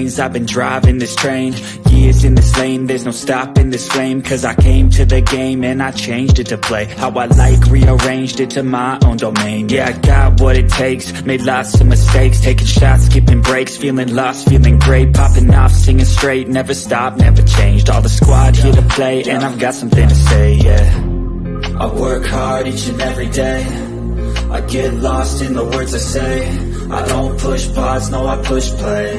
veins, I've been driving this train. Years in this lane, there's no stopping this flame. Cause I came to the game and I changed it to play how I like, rearranged it to my own domain. Yeah, I got what it takes, made lots of mistakes, taking shots, skipping breaks, feeling lost, feeling great, popping off, singing straight, never stopped, never changed. All the squad here to play and I've got something to say, yeah. I work hard each and every day, I get lost in the words I say. I don't push pause, no, I push play.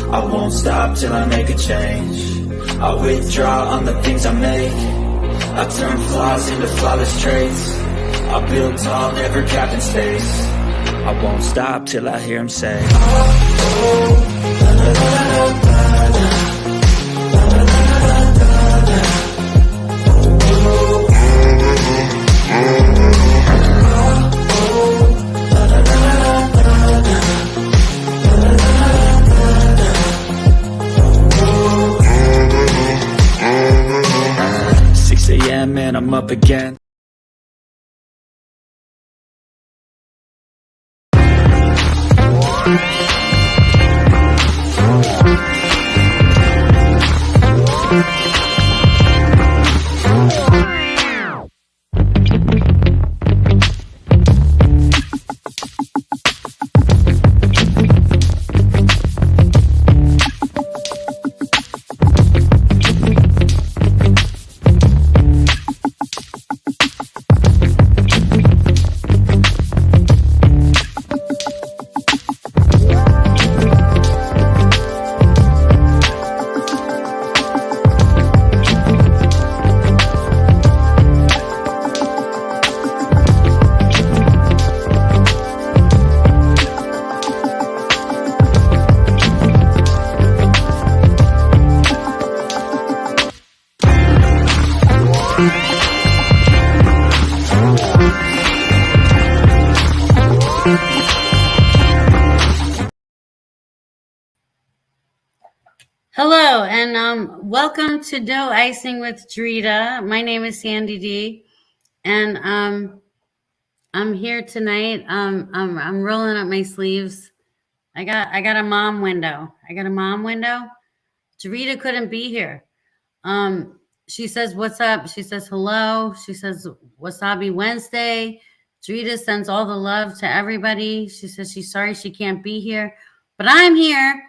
I won't stop till I make a change. I withdraw on the things I make. I turn flaws into flawless traits. I build tall, never capped in space. I won't stop till I hear him say, oh, la, la, la, la, la, la. And I'm up again. Hello, and welcome to No Icing with Dritta. My name is Sandy D, and I'm here tonight. I'm rolling up my sleeves. I got a mom window. Dritta couldn't be here. She says, "What's up?" She says, "Hello." She says, "Wasabi Wednesday." Dritta sends all the love to everybody. She says she's sorry she can't be here, but I'm here.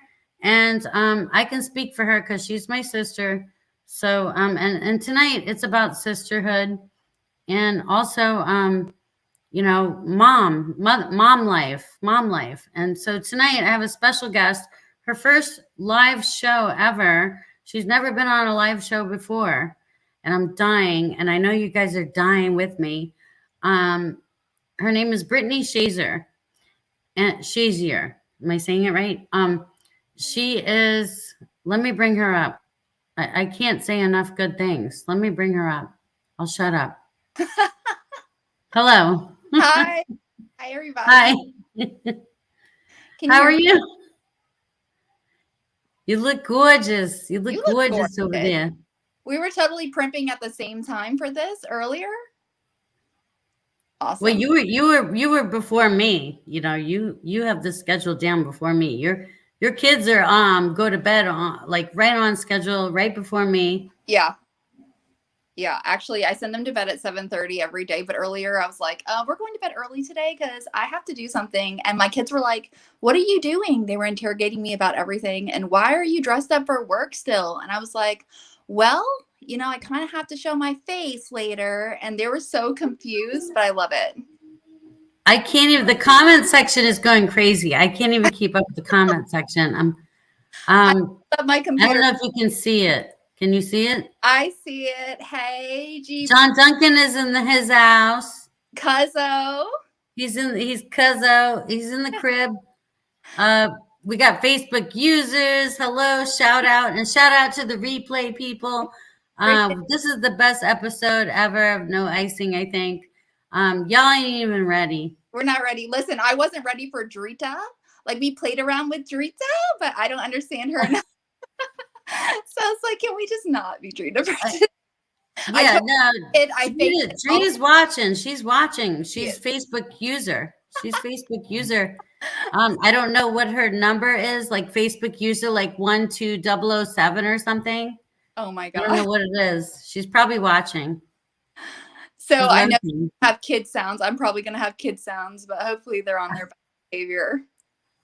And I can speak for her because she's my sister. So and tonight it's about sisterhood and also mom life. And so tonight I have a special guest, her first live show ever. She's never been on a live show before, and I'm dying, and I know you guys are dying with me. Her name is Brittany Shazier. And Shazier. Am I saying it right? She is, let me bring her up. I can't say enough good things. Let me bring her up. I'll shut up. Hello. Hi. Hi, everybody. Hi. How are hear me? you? You look gorgeous. You look You look gorgeous over gorgeous. there. We were totally primping at the same time for this earlier. Awesome. Well, you were before me. You know, you have the schedule down before me. Your kids are go to bed on like right on schedule, right before me. Yeah. Yeah, actually, I send them to bed at 7:30 every day. But earlier, I was like, "We're going to bed early today because I have to do something." And my kids were like, "What are you doing?" They were interrogating me about everything. And why are you dressed up for work still? And I was like, "Well, I kind of have to show my face later." And they were so confused, but I love it. I can't even. The comment section is going crazy. I can't even keep up with the comment section. I love my I computer. don't know if you can see it. Can you see it? I see it. Hey, G. John Duncan is in his house. Cuzzo. He's Cuzzo. He's in the crib. We got Facebook users. Hello, shout out to the replay people. This is the best episode ever of No Icing, I think. Y'all ain't even ready. We're not ready. Listen, I wasn't ready for Dritta. Like, we played around with Dritta, but I don't understand her enough. So it's like, can we just not be Dritta? Yeah, Drita's watching. She's watching. She's Facebook user. I don't know what her number is, like Facebook user, like 12007 or something. Oh my God. I don't know what it is. She's probably watching. So I know you have kid sounds. I'm probably going to have kid sounds, but hopefully they're on their best behavior.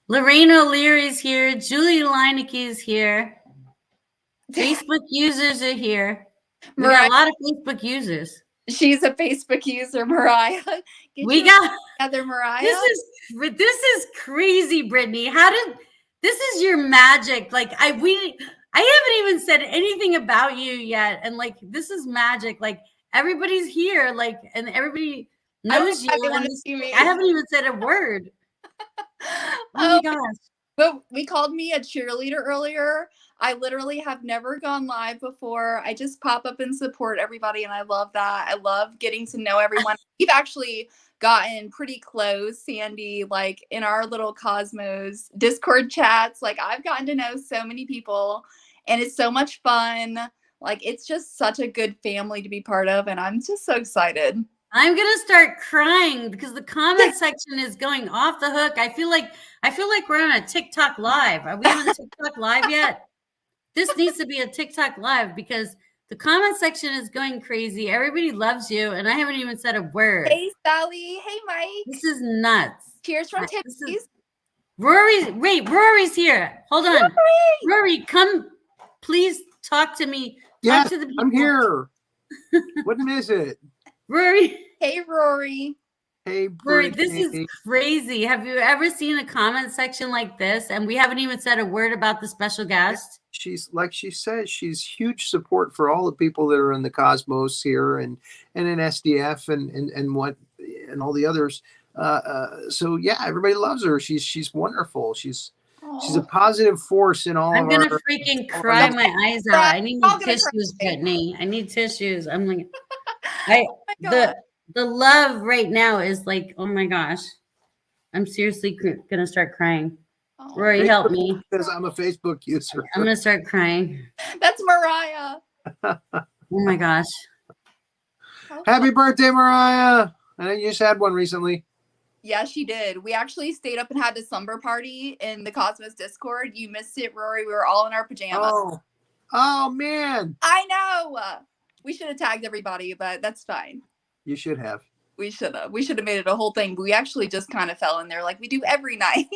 Lorraine O'Leary's here. Julie Leineke's here. Facebook users are here. We got a lot of Facebook users. She's a Facebook user, Mariah. We got together, Mariah. This is crazy, Brittany. This is your magic? Like I haven't even said anything about you yet, and like this is magic. Like everybody's here, like, and everybody knows you. I haven't even said a word. Oh my gosh. But we called me a cheerleader earlier. I literally have never gone live before. I just pop up and support everybody, and I love that. I love getting to know everyone. We've actually gotten pretty close, Sandy, like in our little Cosmos Discord chats. Like I've gotten to know so many people, and it's so much fun. Like it's just such a good family to be part of, and I'm just so excited. I'm gonna start crying because the comment section is going off the hook. I feel like we're on a TikTok live. Are we on TikTok live yet? This needs to be a TikTok live because the comment section is going crazy. Everybody loves you, and I haven't even said a word. Hey, Sally. Hey, Mike. This is nuts. Cheers from Texas. Rory's here. Hold on. Rory, come. Please talk to me. Yeah, I'm here. What is it? Rory. Hey, Rory. Hey, Rory, this is crazy. Have you ever seen a comment section like this? And we haven't even said a word about the special guest. She's, like she says, she's huge support for all the people that are in the Cosmos here and in SDF and all the others. So yeah, everybody loves her. She's wonderful. She's a positive force in all. I'm gonna freaking cry my eyes out. I need tissues, Brittany. I need tissues. I'm like, the love right now is like, oh my gosh, I'm seriously gonna start crying. Rory, help me. Because I'm a Facebook user. I'm gonna start crying. That's Mariah. Oh my gosh. Happy birthday, Mariah. I know you just had one recently. Yeah, she did. We actually stayed up and had a slumber party in the Cosmos Discord. You missed it, Rory. We were all in our pajamas. Oh man. I know. We should have tagged everybody, but that's fine. You should have. We should have. We should have made it a whole thing. But we actually just kind of fell in there like we do every night.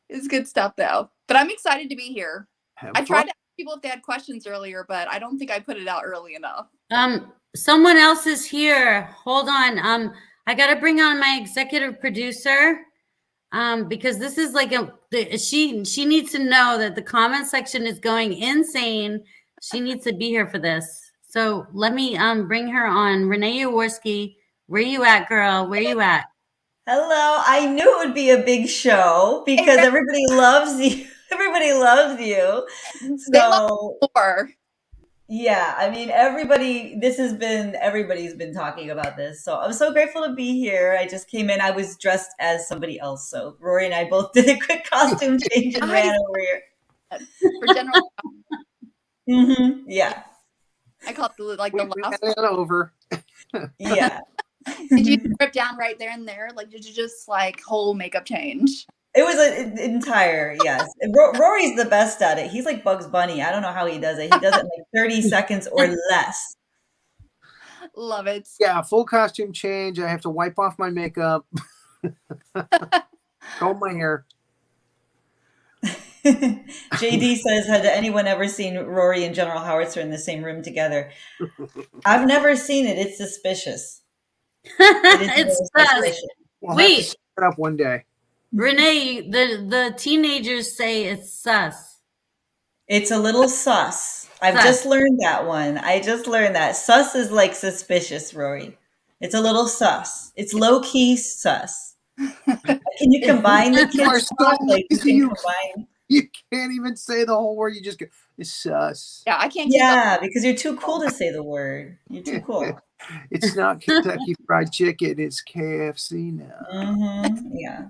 It's good stuff, though. But I'm excited to be here. I tried to ask people if they had questions earlier, but I don't think I put it out early enough. Someone else is here. Hold on. I got to bring on my executive producer because this is like she needs to know that the comment section is going insane. She needs to be here for this. So let me bring her on. Renee Jaworski, where you at, girl? Where you at? Hello. I knew it would be a big show because everybody loves you. Everybody loves you. So Yeah, I mean, everybody's been talking about this. So I'm so grateful to be here. I just came in. I was dressed as somebody else. So Rory and I both did a quick costume change and ran over here. For general, Yeah. I call it the We last. had it over. Yeah. Did you strip down right there and there? Like, did you just like whole makeup change? It was an entire, yes. Rory's the best at it. He's like Bugs Bunny. I don't know how he does it. He does it in like 30 seconds or less. Love it. Yeah, full costume change. I have to wipe off my makeup, comb my hair. JD says, had anyone ever seen Rory and General Howitzer in the same room together? I've never seen it. It's suspicious. It's sus. suspicious. We'll have to Wait, set it up one day. Renee, the teenagers say it's sus. It's a little sus. I've Sus. just learned that one. I just learned that. Sus is like suspicious, Rory. It's a little sus. It's low-key sus. Can you combine the You are kids? so Like, you lazy. can You, combine. you can't even say the whole word. You just go, it's sus. Yeah, I can't keep up. Yeah, because you're too cool to say the word. You're too cool. It's not Kentucky Fried Chicken. It's KFC now. Yeah.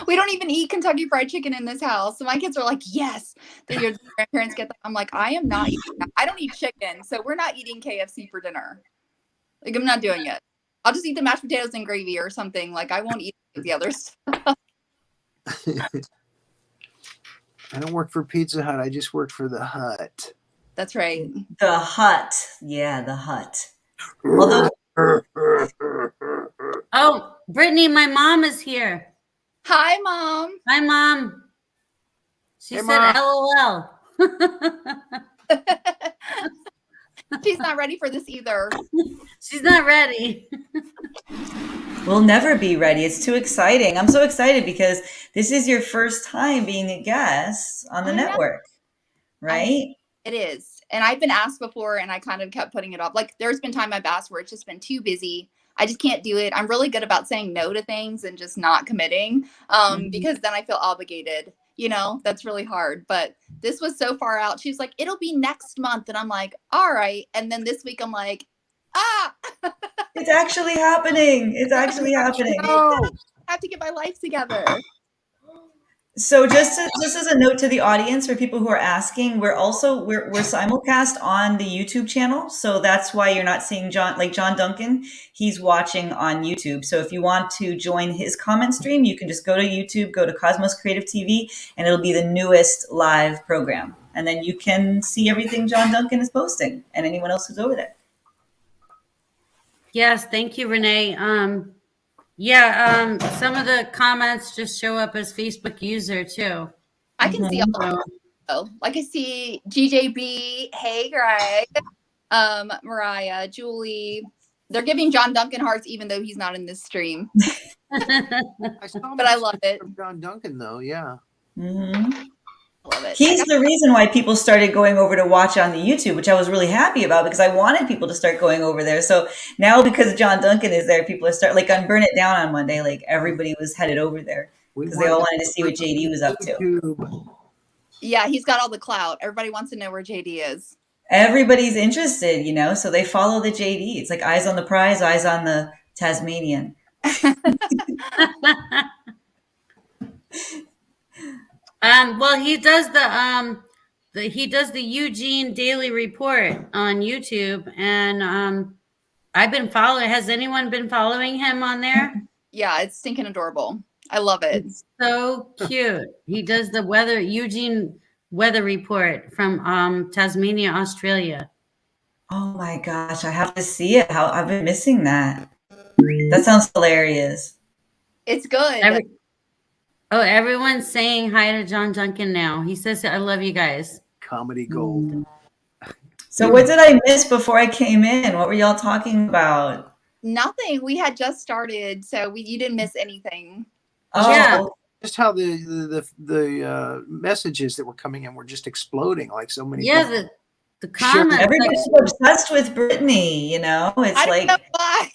We don't even eat Kentucky Fried Chicken in this house. So my kids are like, yes. Then your grandparents get that. I'm like, I am not eating that. I don't eat chicken. So we're not eating KFC for dinner. Like, I'm not doing it. I'll just eat the mashed potatoes and gravy or something. Like, I won't eat the others. I don't work for Pizza Hut. I just work for the Hut. That's right. The Hut. Yeah, the Hut. Although, Oh, Brittany, my mom is here. Hi, Mom. Hi, Mom. She Hey, said Mom. LOL. She's not ready for this either. She's not ready. we'll never be ready. It's too exciting. I'm so excited because this is your first time being a guest on the I know. network, right? It is. And I've been asked before and I kind of kept putting it off. Like, there's been time I've asked where it's just been too busy. I just can't do it. I'm really good about saying no to things and just not committing because then I feel obligated. You know, that's really hard. But this was so far out. She's like, it'll be next month. And I'm like, all right. And then this week I'm like, It's actually happening. It's actually happening. I have to get my life together. So just as a note to the audience for people who are asking, we're simulcast on the YouTube channel. So that's why you're not seeing John Duncan. He's watching on YouTube. So if you want to join his comment stream, you can just go to YouTube, go to Cosmos Creative TV, and it'll be the newest live program. And then you can see everything John Duncan is posting and anyone else who's over there. Yes, thank you, Renee. Some of the comments just show up as Facebook user too. I can see all of them. Like I see GJB, hey Greg, Mariah, Julie. They're giving John Duncan hearts even though he's not in this stream. But I love it. John Duncan, though, yeah. Love it. He's the reason why people started going over to watch on the YouTube, which I was really happy about because I wanted people to start going over there. So now because John Duncan is there, people are like on Burn It Down on Monday, like everybody was headed over there because they all wanted to see what JD was up to. Yeah, he's got all the clout. Everybody wants to know where JD is. Everybody's interested, so they follow the JD. It's like eyes on the prize, eyes on the Tasmanian. Well, he does the Eugene Daily Report on YouTube, and I've been following. Has anyone been following him on there? Yeah, it's stinking adorable. I love it. It's so cute. He does the Eugene weather report from Tasmania, Australia. Oh my gosh, I have to see it. I've been missing that. That sounds hilarious. It's good. Everyone's saying hi to John Duncan now. He says, I love you guys. Comedy gold. So what did I miss before I came in? What were y'all talking about? Nothing. We had just started, so you didn't miss anything. Oh. Yeah. Just how the messages that were coming in were just exploding, like so many. Yeah, the comments. Everybody's so obsessed with Brittany, It's I don't know why.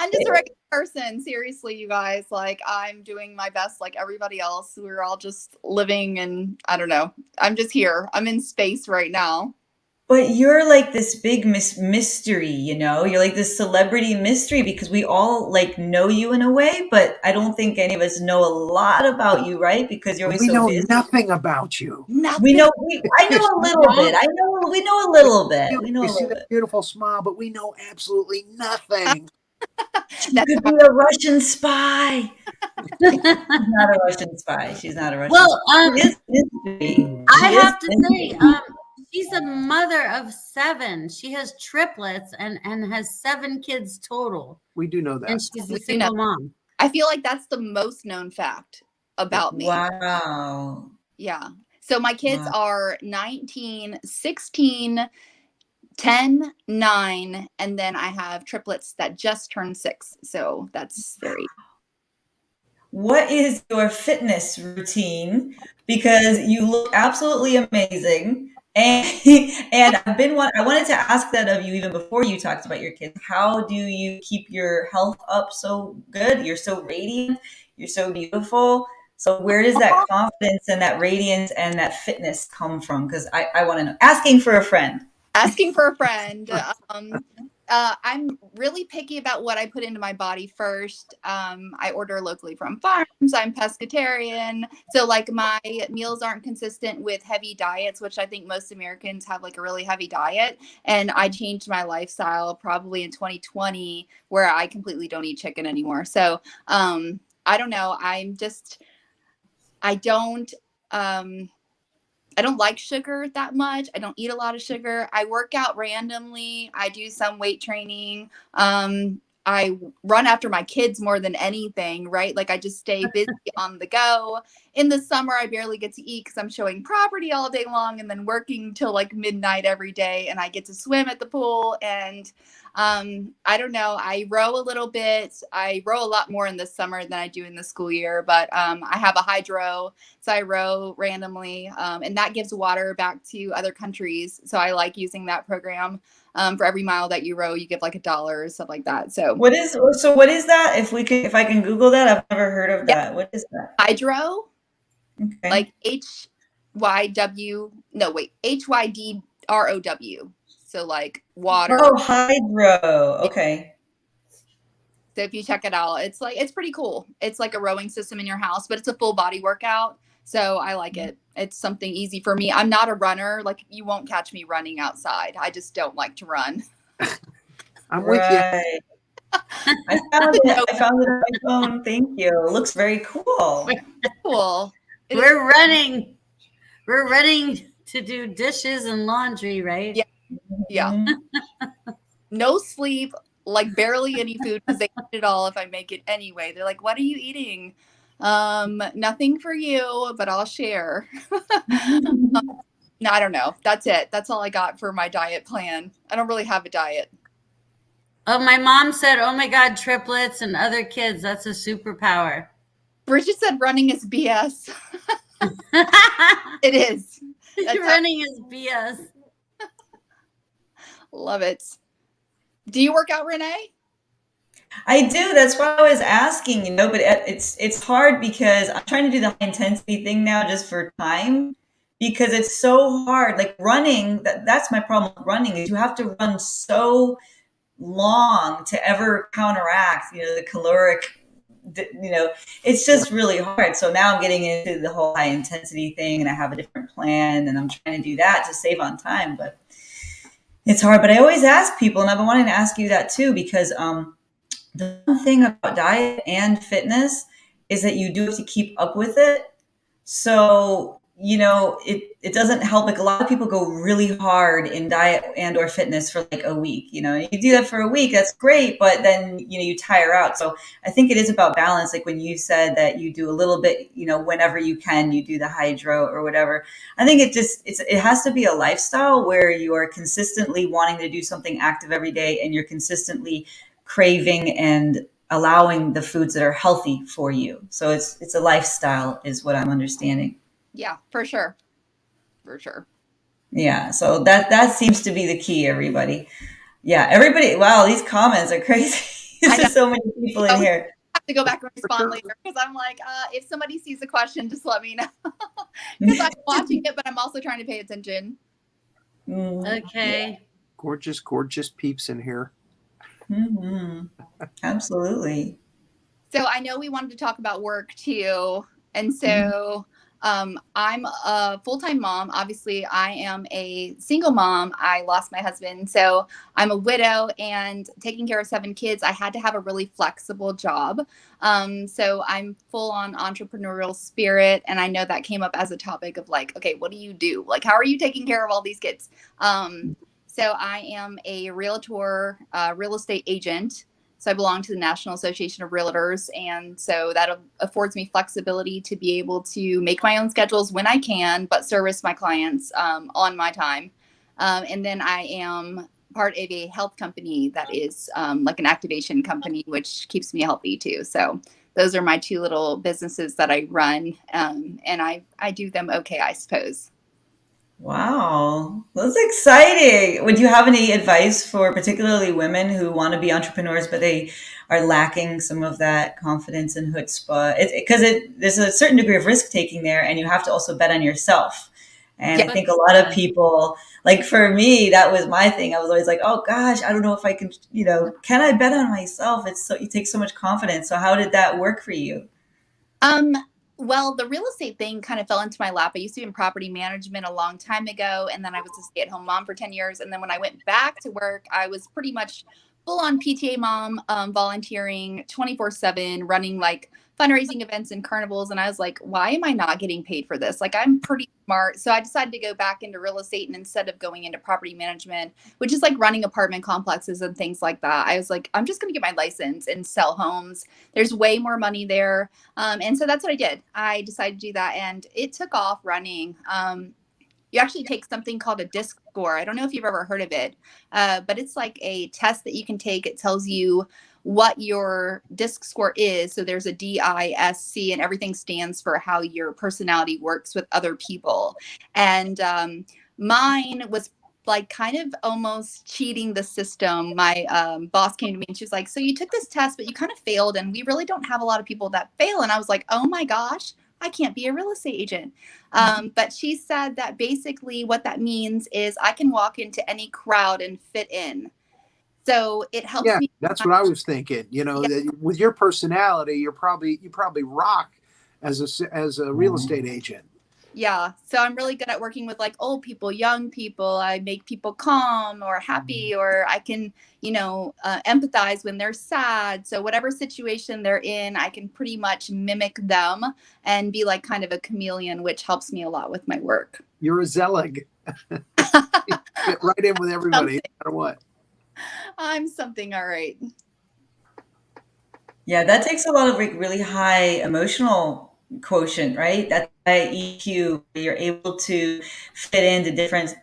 I'm just a regular person. Seriously, you guys. Like, I'm doing my best like everybody else. We're all just living, and I don't know. I'm just here. I'm in space right now. But you're like this big mystery, you know? You're like this celebrity mystery because we all like know you in a way, but I don't think any of us know a lot about you, right? Because you're always We so know busy. nothing about you. We Nothing. know I know a little bit. We know a little bit. We know We a see little that bit. beautiful smile, but we know absolutely nothing. She That's could be a Russian spy. She's not a Russian spy. She's not a Russian Well, spy. She is mystery. I She is have to say, mystery. she's a mother of 7. She has triplets and has 7 kids total, We do know and that. she's a we do know. single mom. I feel like that's the most known fact about me. Wow. Yeah. So my kids Wow. are 19, 16, 10, 9, and then I have triplets that just turned 6. So that's very. What is your fitness routine? Because you look absolutely amazing. And and I wanted to ask that of you even before you talked about your kids. How do you keep your health up so good? You're so radiant, you're so beautiful. So where does that confidence and that radiance and that fitness come from? Because I want to know. Asking for a friend. Asking for a friend. I'm really picky about what I put into my body first. I order locally from farms. I'm pescatarian. So like my meals aren't consistent with heavy diets, which I think most Americans have like a really heavy diet. And I changed my lifestyle probably in 2020 where I completely don't eat chicken anymore. So I don't know. I don't I don't like sugar that much. I don't eat a lot of sugar. I work out randomly. I do some weight training. I run after my kids more than anything, right? Like I just stay busy on the go. In the summer, I barely get to eat because I'm showing property all day long and then working till like midnight every day. And I get to swim at the pool. And I don't know. I row a little bit. I row a lot more in the summer than I do in the school year, but I have a hydro. So I row randomly, and that gives water back to other countries. So I like using that program. For every mile that you row, you give like $1 or stuff like that. So What is that? If I can Google that, I've never heard of that. What is that? hydro, Okay. like HYDROW. So like water. Oh, hydro. Okay. So if you check it out, it's pretty cool. It's like a rowing system in your house, but it's a full body workout. So I like it. It's something easy for me. I'm not a runner. Like you won't catch me running outside. I just don't like to run. I'm with you. I found it. I found it on my phone. Thank you. It looks very cool. Cool. We're running. We're running to do dishes and laundry, right? Yeah. Yeah. Mhm. No sleep, like barely any food because they eat it all if I make it anyway. They're like, "What are you eating?" Nothing for you, but I'll share. No, I don't know. That's it. That's all I got for my diet plan. I don't really have a diet. Oh, my mom said, "Oh my God, triplets and other kids. That's a superpower." Bridget said running is BS. It is. Running is BS. Love it. Do you work out, Renee? I do. That's why I was asking, you know, but it's hard because I'm trying to do the high intensity thing now just for time because it's so hard. Like running, that's my problem with running is you have to run so long to ever counteract, you know, the caloric, you know, it's just really hard. So now I'm getting into the whole high intensity thing and I have a different plan and I'm trying to do that to save on time, but it's hard. But I always ask people, and I've been wanting to ask you that too, because the one thing about diet and fitness is that you do have to keep up with it. So, you know, it doesn't help. Like a lot of people go really hard in diet and or fitness for like a week. You know, you do that for a week, that's great, but then, you know, you tire out. So I think it is about balance. Like when you said that you do a little bit, you know, whenever you can, you do the hydro or whatever. I think it has to be a lifestyle where you are consistently wanting to do something active every day and you're consistently craving and allowing the foods that are healthy for you. So it's a lifestyle is what I'm understanding. Yeah, for sure. For sure. Yeah. So that seems to be the key, everybody. Yeah. Everybody. Wow. These comments are crazy. This I know. is so many people in here. I have to go back and respond sure. later because I'm like, if somebody sees a question, just let me know. Because I'm watching it, but I'm also trying to pay attention. Okay. Gorgeous, gorgeous peeps in here. Mm-hmm. Absolutely. So I know we wanted to talk about work too. And so I'm a full-time mom. Obviously, I am a single mom. I lost my husband. So I'm a widow and taking care of 7 kids. I had to have a really flexible job. So I'm full on entrepreneurial spirit. And I know that came up as a topic of like, okay, what do you do? Like, how are you taking care of all these kids? So I am a realtor, real estate agent. So I belong to the National Association of Realtors. And so that affords me flexibility to be able to make my own schedules when I can, but service my clients on my time. And then I am part of a health company that is like an activation company, which keeps me healthy too. So those are my 2 little businesses that I run. And I do them okay, I suppose. Wow, that's exciting. Would you have any advice for particularly women who want to be entrepreneurs, but they are lacking some of that confidence and chutzpah? Because there's a certain degree of risk taking there, and you have to also bet on yourself. And I Yeah. think a lot of people, like for me, that was my thing. I was always like, oh gosh, I don't know if I can, can I bet on myself? It takes so much confidence. So how did that work for you? Well, the real estate thing kind of fell into my lap. I used to be in property management a long time ago, and then I was a stay-at-home mom for 10 years. And then when I went back to work, I was pretty much full-on PTA mom, volunteering 24/7, running like fundraising events and carnivals. And I was like, why am I not getting paid for this? Like, I'm pretty smart. So I decided to go back into real estate, and instead of going into property management, which is like running apartment complexes and things like that, I was like, I'm just going to get my license and sell homes. There's way more money there. And so that's what I did. I decided to do that, and it took off running. You actually take something called a DISC score. I don't know if you've ever heard of it, but it's like a test that you can take. It tells you what your DISC score is. So there's a DISC, and everything stands for how your personality works with other people. And mine was like kind of almost cheating the system. My boss came to me and she was like, so you took this test, but you kind of failed. And we really don't have a lot of people that fail. And I was like, oh my gosh, I can't be a real estate agent. But she said that basically what that means is I can walk into any crowd and fit in. So it helps Yeah, me. that's what I was thinking. Yeah. That with your personality, you probably rock as a real estate agent. Yeah. So I'm really good at working with like old people, young people. I make people calm or happy, or I can, empathize when they're sad. So whatever situation they're in, I can pretty much mimic them and be like kind of a chameleon, which helps me a lot with my work. You're a Zelig. Get right in with everybody, no matter what. I'm something. All right. Yeah, that takes a lot of like really high emotional quotient, right? That EQ, you're able to fit into different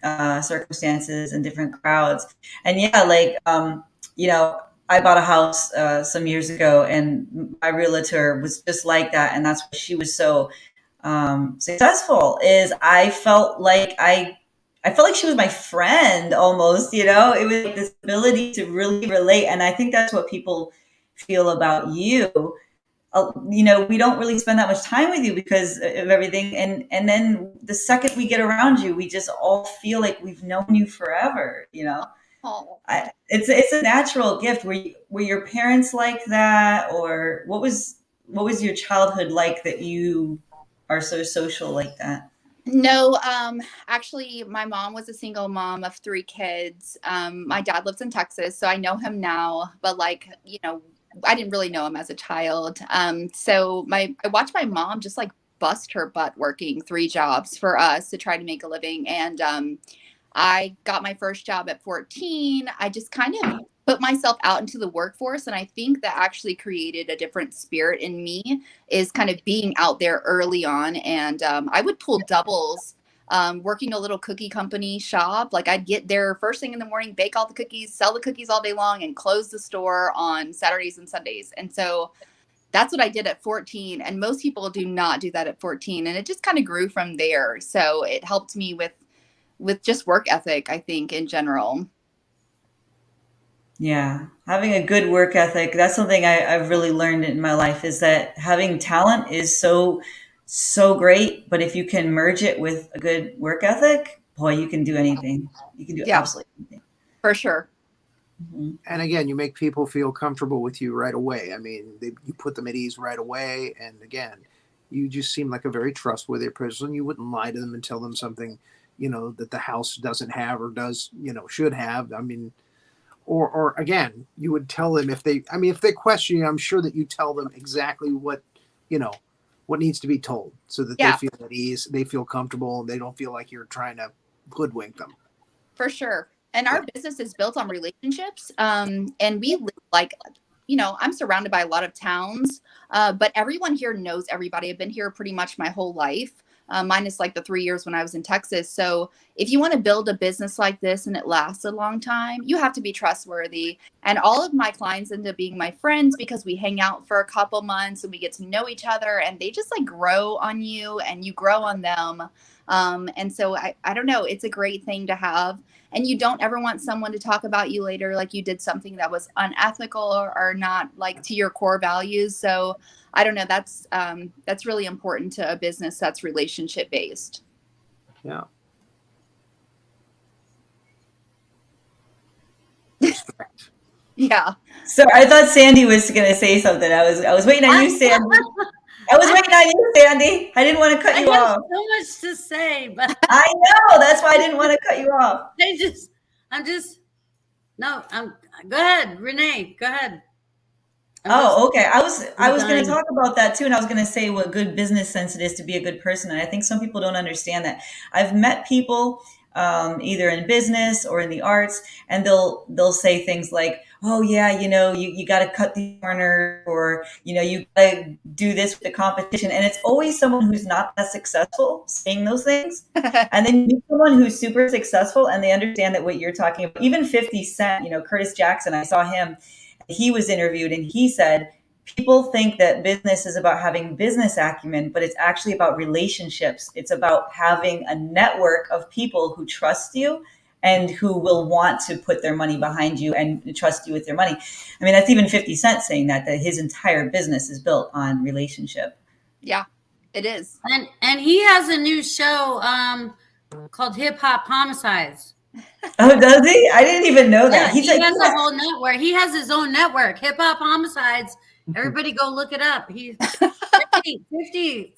circumstances and different crowds. And yeah, like, I bought a house some years ago, and my realtor was just like that. And that's why she was so successful, is I felt like she was my friend almost, it was like this ability to really relate. And I think that's what people feel about you. We don't really spend that much time with you because of everything. And then the second we get around you, we just all feel like we've known you forever, Oh. It's a natural gift. Were your parents like that? Or what was your childhood like that you are so social like that? No, actually, my mom was a single mom of 3 kids. My dad lives in Texas, so I know him now, but like, I didn't really know him as a child. So I watched my mom just like bust her butt working 3 jobs for us to try to make a living. And I got my first job at 14. I just kind of put myself out into the workforce. And I think that actually created a different spirit in me, is kind of being out there early on. And I would pull doubles, working a little cookie company shop. Like I'd get there first thing in the morning, bake all the cookies, sell the cookies all day long, and close the store on Saturdays and Sundays. And so that's what I did at 14. And most people do not do that at 14. And it just kind of grew from there. So it helped me with just work ethic, I think, in general. Yeah, having a good work ethic, that's something I've really learned in my life, is that having talent is so great, but if you can merge it with a good work ethic, boy, you can do anything. You can do Yeah, absolutely anything. for sure. Mhm. And again, you make people feel comfortable with you right away. I mean, you put them at ease right away. And again, you just seem like a very trustworthy person. You wouldn't lie to them and tell them something, that the house doesn't have or does, should have. I mean, or again, you would tell them if they question you, I'm sure that you tell them exactly you know, what needs to be told so that they Yeah, feel at ease, they feel comfortable, and they don't feel like you're trying to hoodwink them. for sure. And Yeah. our business is built on relationships. And we live like, I'm surrounded by a lot of towns, but everyone here knows everybody. I've been here pretty much my whole life, minus like the 3 years when I was in Texas. So if you want to build a business like this and it lasts a long time, you have to be trustworthy. And all of my clients end up being my friends because we hang out for a couple months and we get to know each other, and they just like grow on you and you grow on them. And so I don't know, it's a great thing to have. And you don't ever want someone to talk about you later like you did something that was unethical or not like to your core values. So I don't know, that's really important to a business that's relationship based. Yeah. Respect. Yeah. So I thought Sandy was going to say something. I was waiting on you, Sandy. I was waiting on you, Sandy. I didn't want to cut I you have off. so much to say, but I know. That's why I didn't want to cut you off. I'm just, no, go ahead, Renee, go ahead. Oh, okay. I was going to Dying. talk about that too, and I was going to say what good business sense it is to be a good person. And I think some people don't understand that. I've met people either in business or in the arts, and they'll say things like, "Oh yeah, you got to cut the corner, or you got to do this with the competition." And it's always someone who's not that successful saying those things. And then you meet someone who's super successful, and they understand that what you're talking about. Even 50 Cent, Curtis Jackson, I saw him. He was interviewed and he said, people think that business is about having business acumen, but it's actually about relationships. It's about having a network of people who trust you and who will want to put their money behind you and trust you with their money. I mean, that's even 50 Cent saying that his entire business is built on relationship. Yeah, it is. And he has a new show called Hip Hop Homicides. Oh, does he? I didn't even know that. Yeah, he has a whole network. He has his own network, Hip Hop Homicides. Everybody go look it up. He's 50.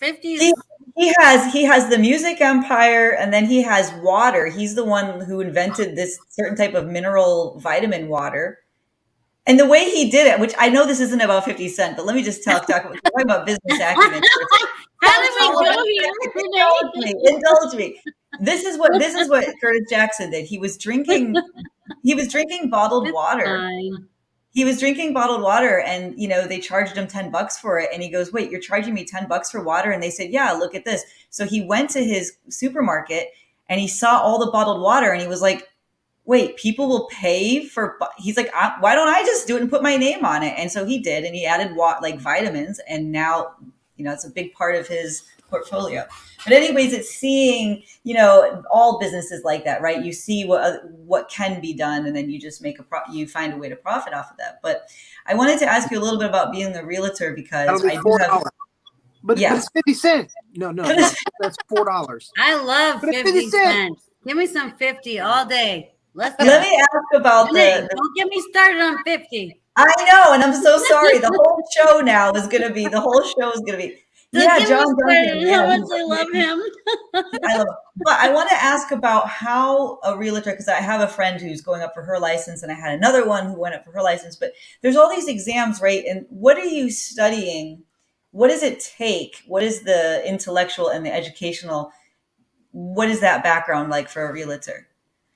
He has the music empire, and then he has water. He's the one who invented this certain type of mineral vitamin water. And the way he did it, which I know this isn't about 50 Cent, but let me just talk about business acumen. How did we go here? Indulge me. This is what Curtis Jackson did. He was drinking bottled water. He was drinking bottled water, and they charged him $10 for it. And he goes, "Wait, you're charging me $10 for water?" And they said, "Yeah, look at this." So he went to his supermarket and he saw all the bottled water, and he was like, "Wait, people will pay for?" He's like, "Why don't I just do it and put my name on it?" And so he did, and he added like vitamins, and now it's a big part of his portfolio. But anyways, it's seeing all businesses like that, right? You see what can be done, and then you just you find a way to profit off of that. But I wanted to ask you a little bit about being a realtor, because I do have. But it's 50 cents. No, that's $4. I love 50 cents. Give me some 50 all day. Let me ask about don't get me started on 50. I know, and I'm so sorry. The whole show is going to be. John Duncan. How much I love him. I love him. But I want to ask about how a realtor, because I have a friend who's going up for her license, and I had another one who went up for her license. But there's all these exams, right? And what are you studying? What does it take? What is the intellectual and the educational? What is that background like for a realtor?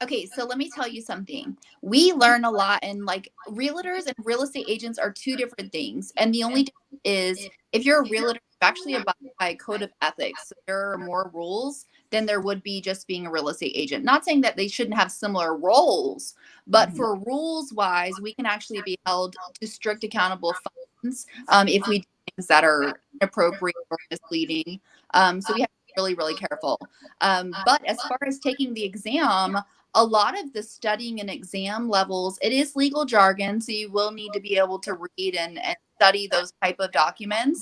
Okay, so let me tell you something. We learn a lot, and like realtors and real estate agents are two different things. And the only difference is if you're a realtor, you actually abide by a code of ethics. So there are more rules than there would be just being a real estate agent. Not saying that they shouldn't have similar roles, but for rules wise, we can actually be held to strict accountable fines if we do things that are inappropriate or misleading. So we have to be really, really careful. But as far as taking the exam, a lot of the studying and exam levels, it is legal jargon, so you will need to be able to read and study those type of documents.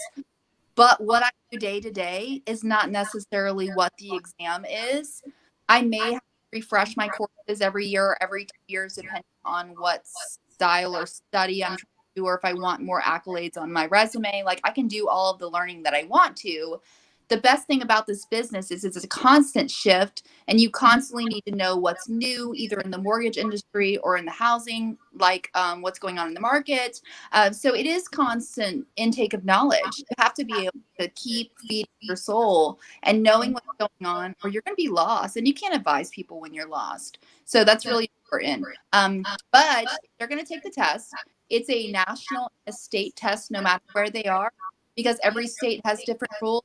But what I do day to day is not necessarily what the exam is. I may have to refresh my courses every year or every 2 years, depending on what style or study I'm trying to do, or if I want more accolades on my resume. Like, I can do all of the learning that I want to. The best thing about this business is it's a constant shift, and you constantly need to know what's new, either in the mortgage industry or in the housing, like what's going on in the market. So it is constant intake of knowledge. You have to be able to keep feeding your soul and knowing what's going on, or you're going to be lost, and you can't advise people when you're lost. So that's really important. But they're going to take the test. It's a national and a state test, no matter where they are, because every state has different rules.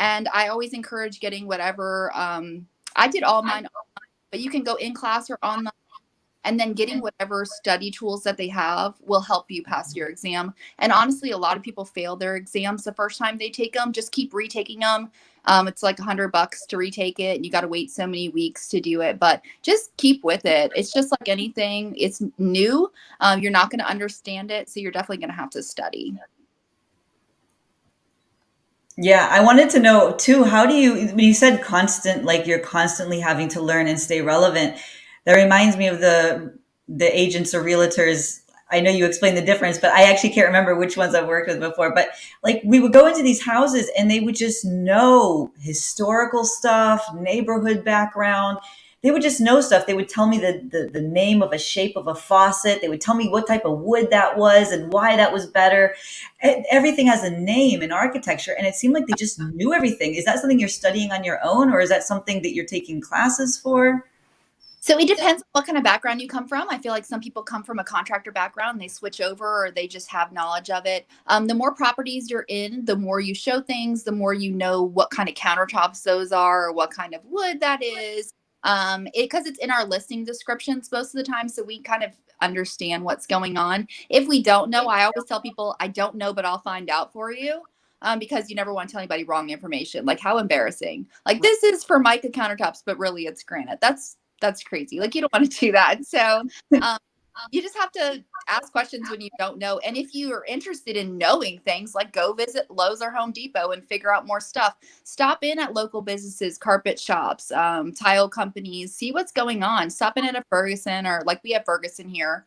And I always encourage getting whatever. I did all mine online, but you can go in class or online. And then getting whatever study tools that they have will help you pass your exam. And honestly, a lot of people fail their exams the first time they take them. Just keep retaking them. It's like $100 to retake it. And you got to wait so many weeks to do it. But just keep with it. It's just like anything. It's new. You're not going to understand it. So you're definitely going to have to study. Yeah, I wanted to know too, how do you, when you said constant, like you're constantly having to learn and stay relevant, that reminds me of the agents or realtors. I know you explained the difference, but I actually can't remember which ones I've worked with before. But like we would go into these houses and they would just know historical stuff, neighborhood background. They would just know stuff. They would tell me the name of a shape of a faucet. They would tell me what type of wood that was and why that was better. Everything has a name in architecture, and it seemed like they just knew everything. Is that something you're studying on your own, or is that something that you're taking classes for? So it depends on what kind of background you come from. I feel like some people come from a contractor background, they switch over, or they just have knowledge of it. The more properties you're in, the more you show things, the more you know what kind of countertops those are, or what kind of wood that is. Because it's in our listing descriptions most of the time, so we kind of understand what's going on. If we don't know, I always tell people, I don't know, but I'll find out for you. Because you never want to tell anybody wrong information. Like, how embarrassing. Like, this is for mica countertops, but really it's granite. That's crazy. Like, you don't want to do that. So you just have to ask questions when you don't know. And if you are interested in knowing things, like go visit Lowe's or Home Depot and figure out more stuff. Stop in at local businesses, carpet shops, tile companies, see what's going on. Stop in at a Ferguson, or like we have Ferguson here.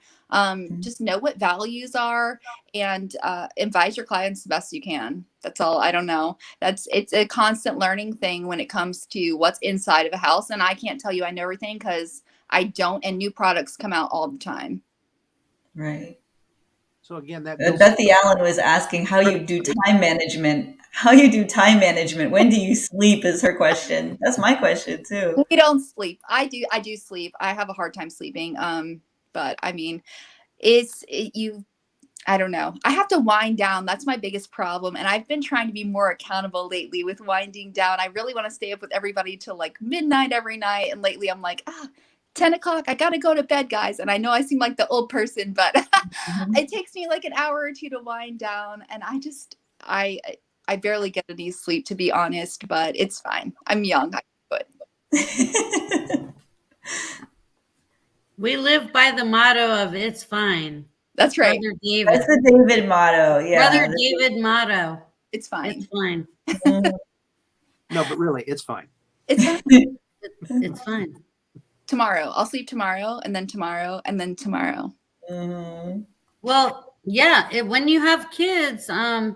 Just know what values are, and advise your clients the best you can. That's all. I don't know. It's a constant learning thing when it comes to what's inside of a house. And I can't tell you I know everything, because I don't, and new products come out all the time. Right. So again, Bethany Allen was asking how you do time management. How you do time management? When do you sleep? Is her question. That's my question too. We don't sleep. I do sleep. I have a hard time sleeping. But I mean, I don't know. I have to wind down. That's my biggest problem. And I've been trying to be more accountable lately with winding down. I really want to stay up with everybody till like midnight every night. And lately I'm like, 10 o'clock, I got to go to bed, guys. And I know I seem like the old person, but it takes me like an hour or two to wind down. And I barely get any sleep, to be honest, but it's fine. I'm young. I can do it. We live by the motto of "It's fine." That's right. Brother David. That's the David motto. Yeah. Brother David motto. It's fine. It's fine. No, but really, it's fine. It's fine. It's fine. Tomorrow. I'll sleep tomorrow, and then tomorrow, and then tomorrow. Mm-hmm. Well, yeah. When you have kids, it's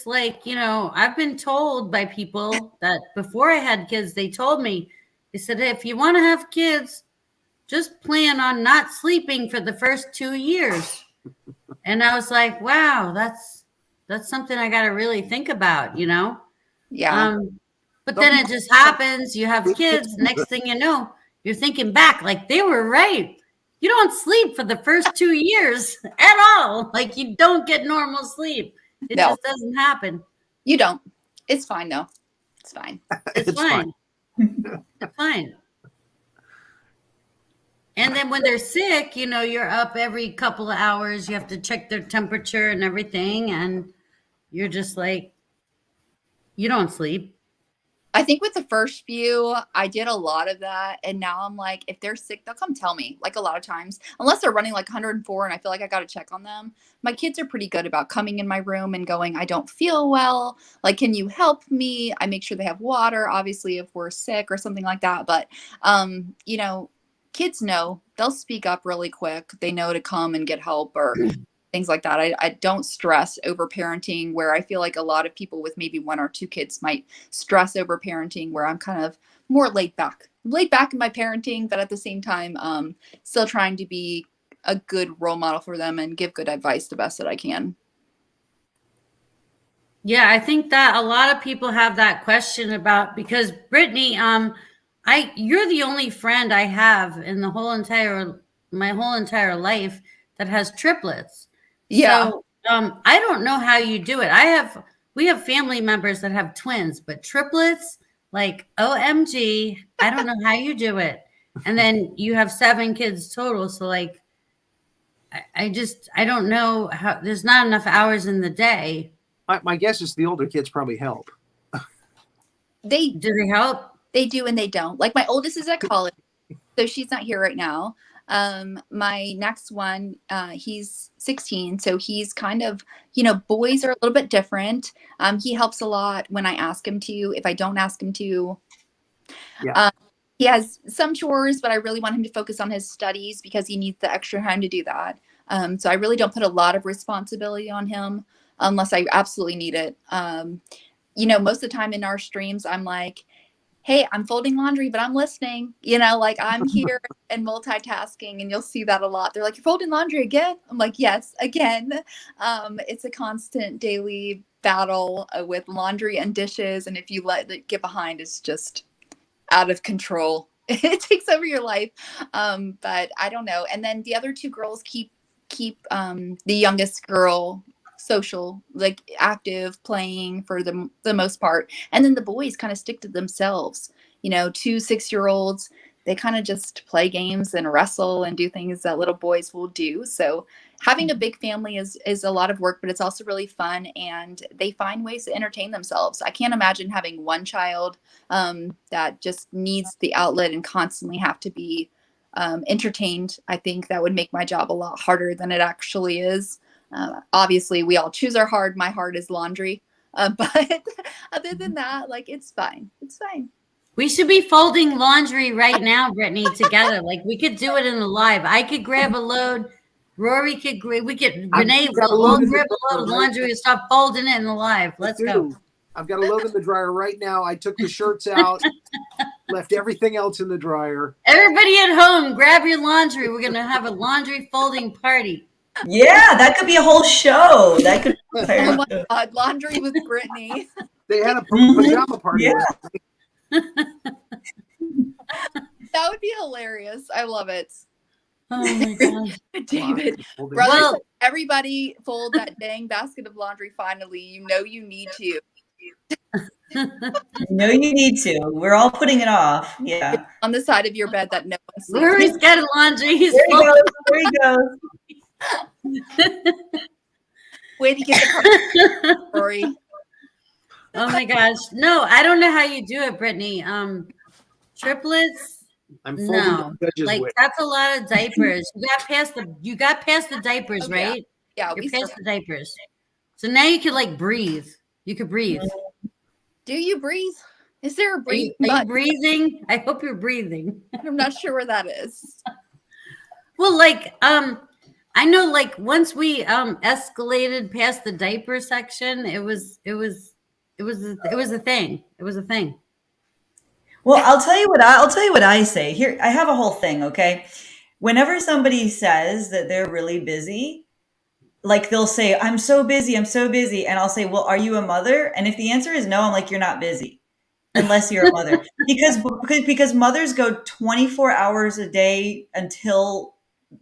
like, I've been told by people that before I had kids, they told me, they said, hey, if you want to have kids, just plan on not sleeping for the first 2 years. And I was like, wow, that's something I got to really think about, Yeah. But then it just happens. You have kids. Next thing you know, you're thinking back, like they were right. You don't sleep for the first 2 years at all. Like, you don't get normal sleep. It just doesn't happen. You don't. It's fine though. It's fine. It's fine. It's fine. And then when they're sick, you're up every couple of hours. You have to check their temperature and everything. And you're just like, you don't sleep. I think with the first few, I did a lot of that. And now I'm like, if they're sick, they'll come tell me, like a lot of times, unless they're running like 104 and I feel like I got to check on them. My kids are pretty good about coming in my room and going, I don't feel well. Like, can you help me? I make sure they have water, obviously, if we're sick or something like that. But, you know, kids know, they'll speak up really quick. They know to come and get help or things like that. I don't stress over parenting, where I feel like a lot of people with maybe 1 or 2 kids might stress over parenting, where I'm kind of more laid back in my parenting, but at the same time, still trying to be a good role model for them and give good advice the best that I can. Yeah, I think that a lot of people have that question about, because Brittany, you're the only friend I have in my whole entire life that has triplets. Yeah. So I don't know how you do it. We have family members that have twins, but triplets, like OMG, I don't know how you do it. And then you have 7 kids total. So like, I don't know how, there's not enough hours in the day. My guess is the older kids probably help. Do they help? They do and they don't. Like my oldest is at college, so she's not here right now. My next one, he's 16, so he's kind of, you know, boys are a little bit different. He helps a lot when I ask him to. If I don't ask him to, he has some chores, but I really want him to focus on his studies because he needs the extra time to do that. So I really don't put a lot of responsibility on him unless I absolutely need it. You know, most of the time in our streams, I'm like, hey, I'm folding laundry, but I'm listening, you know, like I'm here and multitasking, and you'll see that a lot. They're like, you're folding laundry again? I'm like, yes, again. It's a constant daily battle with laundry and dishes. And if you let it get behind, it's just out of control. It takes over your life. But I don't know. And then the other 2 girls keep the youngest girl social, like active, playing for the most part, and then the boys kind of stick to themselves. You know, 2 6-year-olds, they kind of just play games and wrestle and do things that little boys will do. So having a big family is a lot of work, but it's also really fun, and they find ways to entertain themselves. I can't imagine having one child that just needs the outlet and constantly have to be entertained. I think that would make my job a lot harder than it actually is. Obviously, we all choose our hard. My heart is laundry. But other than that, like, it's fine. It's fine. We should be folding laundry right now, Brittany, together. Like, we could do it in the live. I could grab a load. Rory could, Renee will all grab a load of laundry and start folding it in the live. Let's go. I've got a load in the dryer right now. I took the shirts out, left everything else in the dryer. Everybody at home, grab your laundry. We're going to have a laundry folding party. Yeah, that could be a whole show. That could be oh my God, laundry with Brittany. They had a pajama party. Yeah. That would be hilarious. I love it. Oh my gosh. David, brother, everybody fold that dang basket of laundry finally. You know you need to. No, you need to. We're all putting it off. Yeah. It's on the side of your bed that no one sees. Rory's got laundry. He's there he goes. There he goes. Way to get the Rory. Oh my gosh. No, I don't know how you do it, Brittany. Triplets. No, like that's a lot of diapers. You got past the diapers, right? Yeah, you're past the diapers. So now you can like breathe. You could breathe. Do you breathe? Is there a breathing? Are you breathing? I hope you're breathing. I'm not sure where that is. Well, like I know, like once we escalated past the diaper section, it was a thing. It was a thing. Well, I'll tell you what I say. Here, I have a whole thing, okay? Whenever somebody says that they're really busy, like they'll say, I'm so busy. And I'll say, well, are you a mother? And if the answer is no, I'm like, you're not busy unless you're a mother. because mothers go 24 hours a day until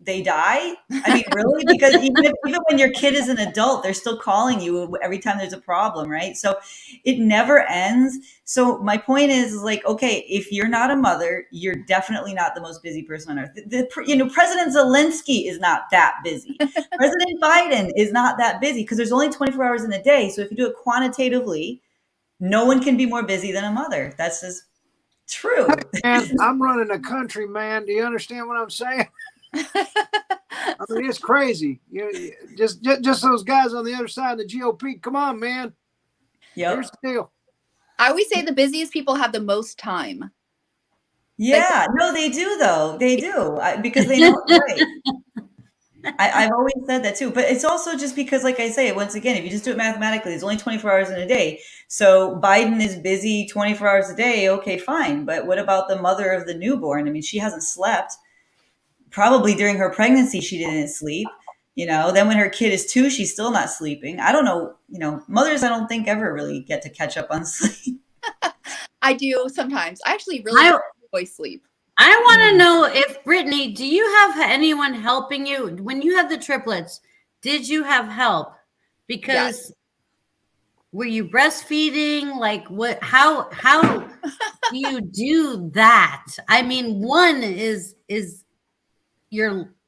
they die. I mean, really? Because even when your kid is an adult, they're still calling you every time there's a problem, right? So it never ends. So my point is like, okay, if you're not a mother, you're definitely not the most busy person on earth. President Zelensky is not that busy. President Biden is not that busy because there's only 24 hours in a day. So if you do it quantitatively, no one can be more busy than a mother. That's just true. And I'm running a country, man. Do you understand what I'm saying? I mean, it's crazy. Just those guys on the other side of the GOP. Come on, man. Yep. Here's the deal. I always say the busiest people have the most time. Yeah, no, they do though. They do because they know. Right. I've always said that too, but it's also just because, like I say, once again, if you just do it mathematically, there's only 24 hours in a day. So Biden is busy 24 hours a day. Okay, fine. But what about the mother of the newborn? I mean, she hasn't slept. Probably during her pregnancy, she didn't sleep. Then when her kid is 2, she's still not sleeping. I don't know. Mothers, I don't think ever really get to catch up on sleep. I do sometimes. I actually really enjoy sleep. I want to know if, Brittany, do you have anyone helping you? When you had the triplets, did you have help? Because were you breastfeeding? Like how do you do that? I mean, one is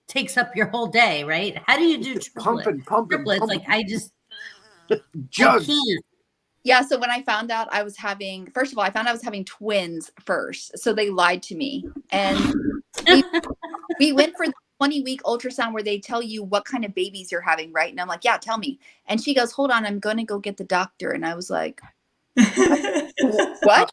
takes up your whole day, right? How do you do triplets? Like I can't. Yeah, so when I found out I was having, first of all, I found out I was having twins first. So they lied to me. And we went for the 20-week ultrasound where they tell you what kind of babies you're having, right? And I'm like, yeah, tell me. And she goes, hold on, I'm going to go get the doctor. And I was like, what?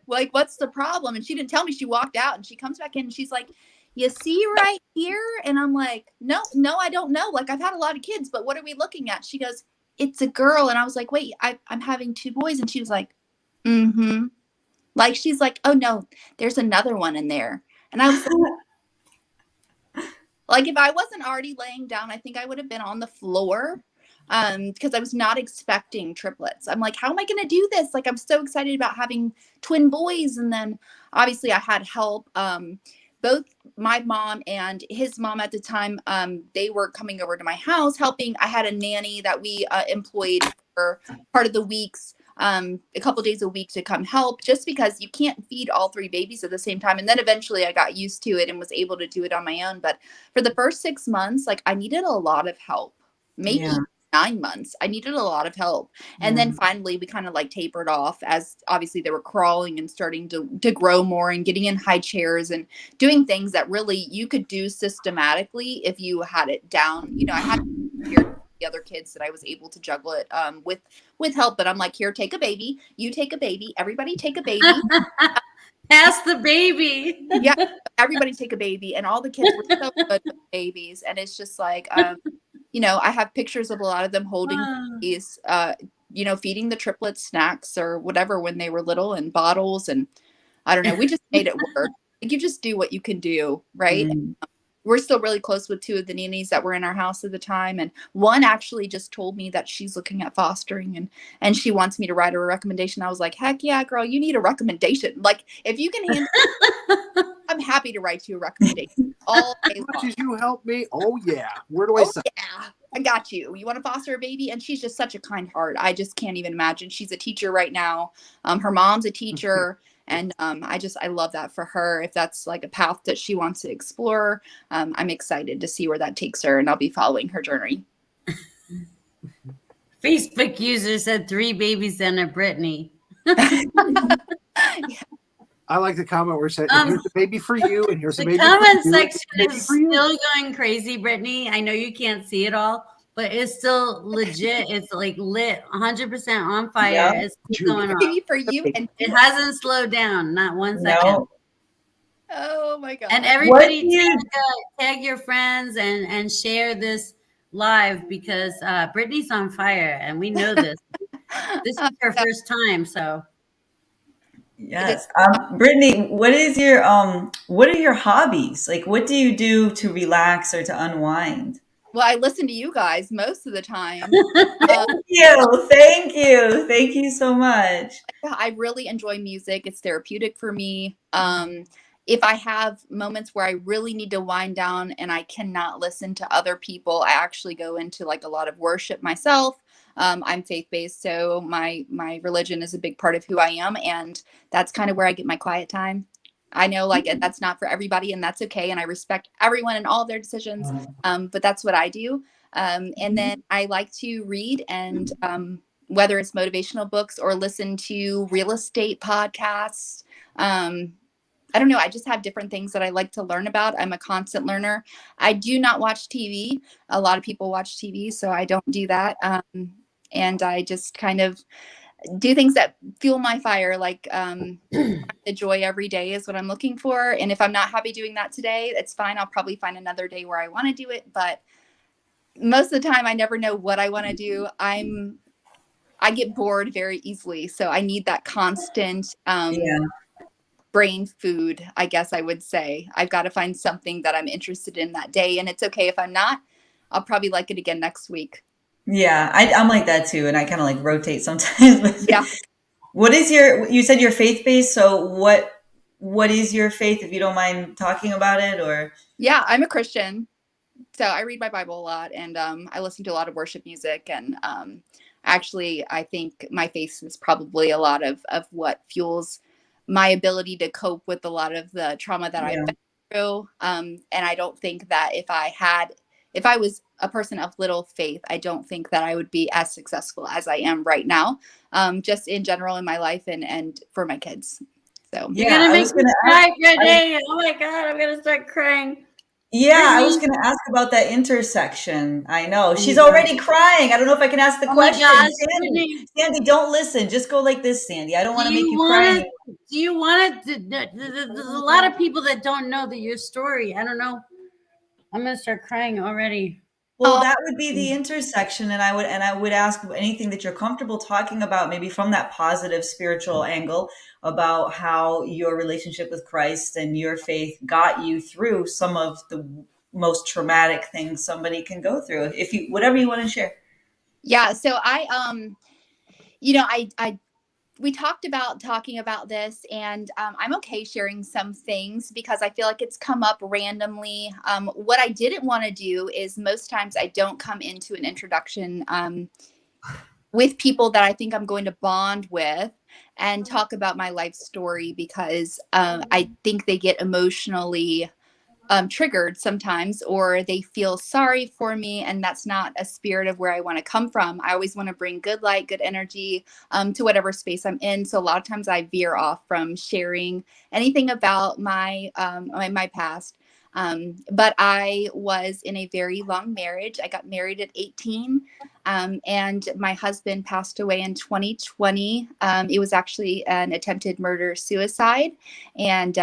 Like, what's the problem? And she didn't tell me. She walked out and she comes back in and she's like, you see right here? And I'm like, no, I don't know. Like, I've had a lot of kids, but what are we looking at? She goes, it's a girl. And I was like, wait, I'm having 2 boys. And she was like, like, she's like, oh no, there's another one in there. And I was like, if I wasn't already laying down, I think I would have been on the floor. Because I was not expecting triplets. I'm like, how am I going to do this? Like, I'm so excited about having twin boys. And then obviously I had help. Both my mom and his mom at the time, they were coming over to my house helping. I had a nanny that we employed for part of the weeks, a couple days a week to come help, just because you can't feed all 3 babies at the same time. And then eventually I got used to it and was able to do it on my own. But for the first 6 months, like, I needed a lot of help. Maybe 9 months. I needed a lot of help. And then finally we kind of like tapered off as obviously they were crawling and starting to grow more and getting in high chairs and doing things that really you could do systematically if you had it down. I had the other kids that I was able to juggle it with help, but I'm like, here, take a baby. You take a baby. Everybody take a baby. Pass the baby. Yeah, everybody take a baby. And all the kids were so good with babies. And it's just like, I have pictures of a lot of them holding these, feeding the triplets snacks or whatever when they were little, and bottles. And I don't know, we just made it work. Like, you just do what you can do, right? We're still really close with 2 of the nannies that were in our house at the time. And one actually just told me that she's looking at fostering and she wants me to write her a recommendation. I was like, heck yeah, girl, you need a recommendation. Like, if you can handle it, I'm happy to write you a recommendation all day long. As much as you help me, oh yeah. Where do I sign? Yeah, I got you. You want to foster a baby? And she's just such a kind heart. I just can't even imagine. She's a teacher right now. Her mom's a teacher. And I love that for her. If that's like a path that she wants to explore, I'm excited to see where that takes her, and I'll be following her journey. Facebook user said 3 babies and a Brittany. I like the comment where it said, here's a baby for you, and here's a baby for you. The comment section is still going crazy, Brittany. I know you can't see it all, but it's still legit. It's like lit, 100% on fire. Yeah. It's still going on. Baby for you, and it hasn't slowed down, not 1 second. No. Oh my God. And everybody tag your friends and share this live, because Brittany's on fire, and we know this. This is her first time, so. Yes. Brittany, what are your hobbies? Like, what do you do to relax or to unwind? Well, I listen to you guys most of the time. Thank you. Thank you so much. I really enjoy music. It's therapeutic for me. If I have moments where I really need to wind down and I cannot listen to other people, I actually go into like a lot of worship myself. I'm faith-based, so my religion is a big part of who I am, and that's kind of where I get my quiet time. I know like that's not for everybody, and that's okay, and I respect everyone and all of their decisions, but that's what I do. And then I like to read and whether it's motivational books or listen to real estate podcasts. I don't know. I just have different things that I like to learn about. I'm a constant learner. I do not watch TV. A lot of people watch TV, so I don't do that. And I just kind of do things that fuel my fire, like the joy every day is what I'm looking for. And if I'm not happy doing that today, it's fine. I'll probably find another day where I want to do it. But most of the time, I never know what I want to do. I get bored very easily, so I need that constant brain food, I guess I would say. I've got to find something that I'm interested in that day, and it's okay if I'm not. I'll probably like it again next week. Yeah, I'm like that too, and I kind of like rotate sometimes. Yeah. What is you said you're faith-based, so what is your faith, if you don't mind talking about it? Or Yeah, I'm a Christian. So I read my Bible a lot, and I listen to a lot of worship music. And actually, I think my faith is probably a lot of what fuels my ability to cope with a lot of the trauma that I've been through. And I don't think that if I was a person of little faith, I don't think that I would be as successful as I am right now, just in general in my life and for my kids. So you're gonna make me cry, Brittany. Oh my God, I'm gonna start crying. Yeah, Brittany. I was going to ask about that intersection. I know. She's already crying. I don't know if I can ask the question. My gosh, Sandy, don't listen. Just go like this, Sandy. I don't want to make you cry. Do you want to? There's a lot of people that don't know your story. I don't know. I'm going to start crying already. Well, that would be the intersection, and I would ask anything that you're comfortable talking about, maybe from that positive spiritual angle, about how your relationship with Christ and your faith got you through some of the most traumatic things somebody can go through. If you, whatever you want to share. Yeah. So I we talked about talking about this, and I'm okay sharing some things because I feel like it's come up randomly. What I didn't want to do is most times I don't come into an introduction with people that I think I'm going to bond with and talk about my life story, because I think they get emotionally triggered sometimes, or they feel sorry for me, and that's not a spirit of where I want to come from. I always want to bring good light, good energy to whatever space I'm in. So a lot of times I veer off from sharing anything about my past. But I was in a very long marriage. I got married at 18, and my husband passed away in 2020. It was actually an attempted murder suicide, and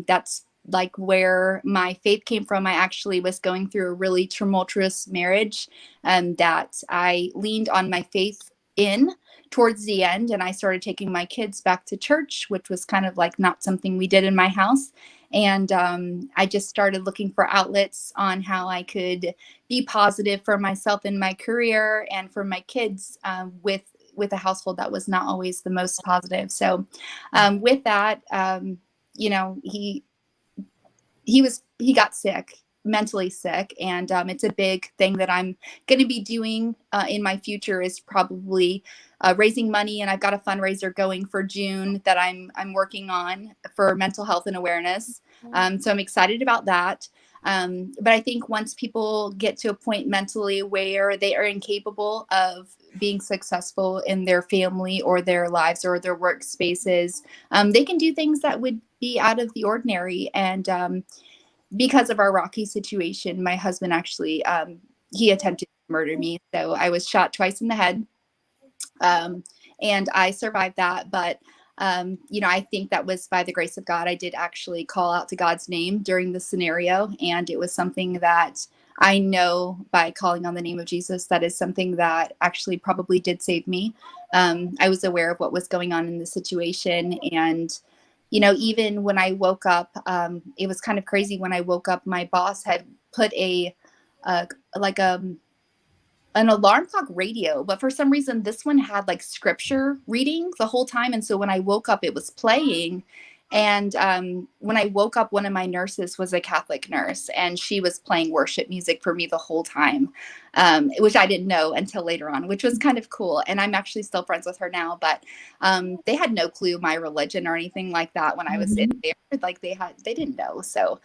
that's like where my faith came from. I actually was going through a really tumultuous marriage, that I leaned on my faith in towards the end, and I started taking my kids back to church, which was kind of like not something we did in my house. And I just started looking for outlets on how I could be positive for myself in my career and for my kids, with a household that was not always the most positive. So with that, he got sick, mentally sick, and it's a big thing that I'm going to be doing in my future, is probably raising money. And I've got a fundraiser going for June that I'm working on for mental health and awareness. So I'm excited about that. But I think once people get to a point mentally where they are incapable of being successful in their family or their lives or their workspaces, they can do things that would be out of the ordinary. And because of our rocky situation, my husband actually, he attempted to murder me. So I was shot twice in the head, and I survived that. But I think that was by the grace of God. I did actually call out to God's name during the scenario, and it was something that I know, by calling on the name of Jesus, that is something that actually probably did save me. I was aware of what was going on in the situation, and even when I woke up, it was kind of crazy. When I woke up, my boss had put an alarm clock radio, but for some reason this one had like scripture reading the whole time. And so when I woke up, it was playing. And when I woke up, one of my nurses was a Catholic nurse, and she was playing worship music for me the whole time, which I didn't know until later on, which was kind of cool. And I'm actually still friends with her now, but they had no clue my religion or anything like that when I was in there. Like they didn't know. So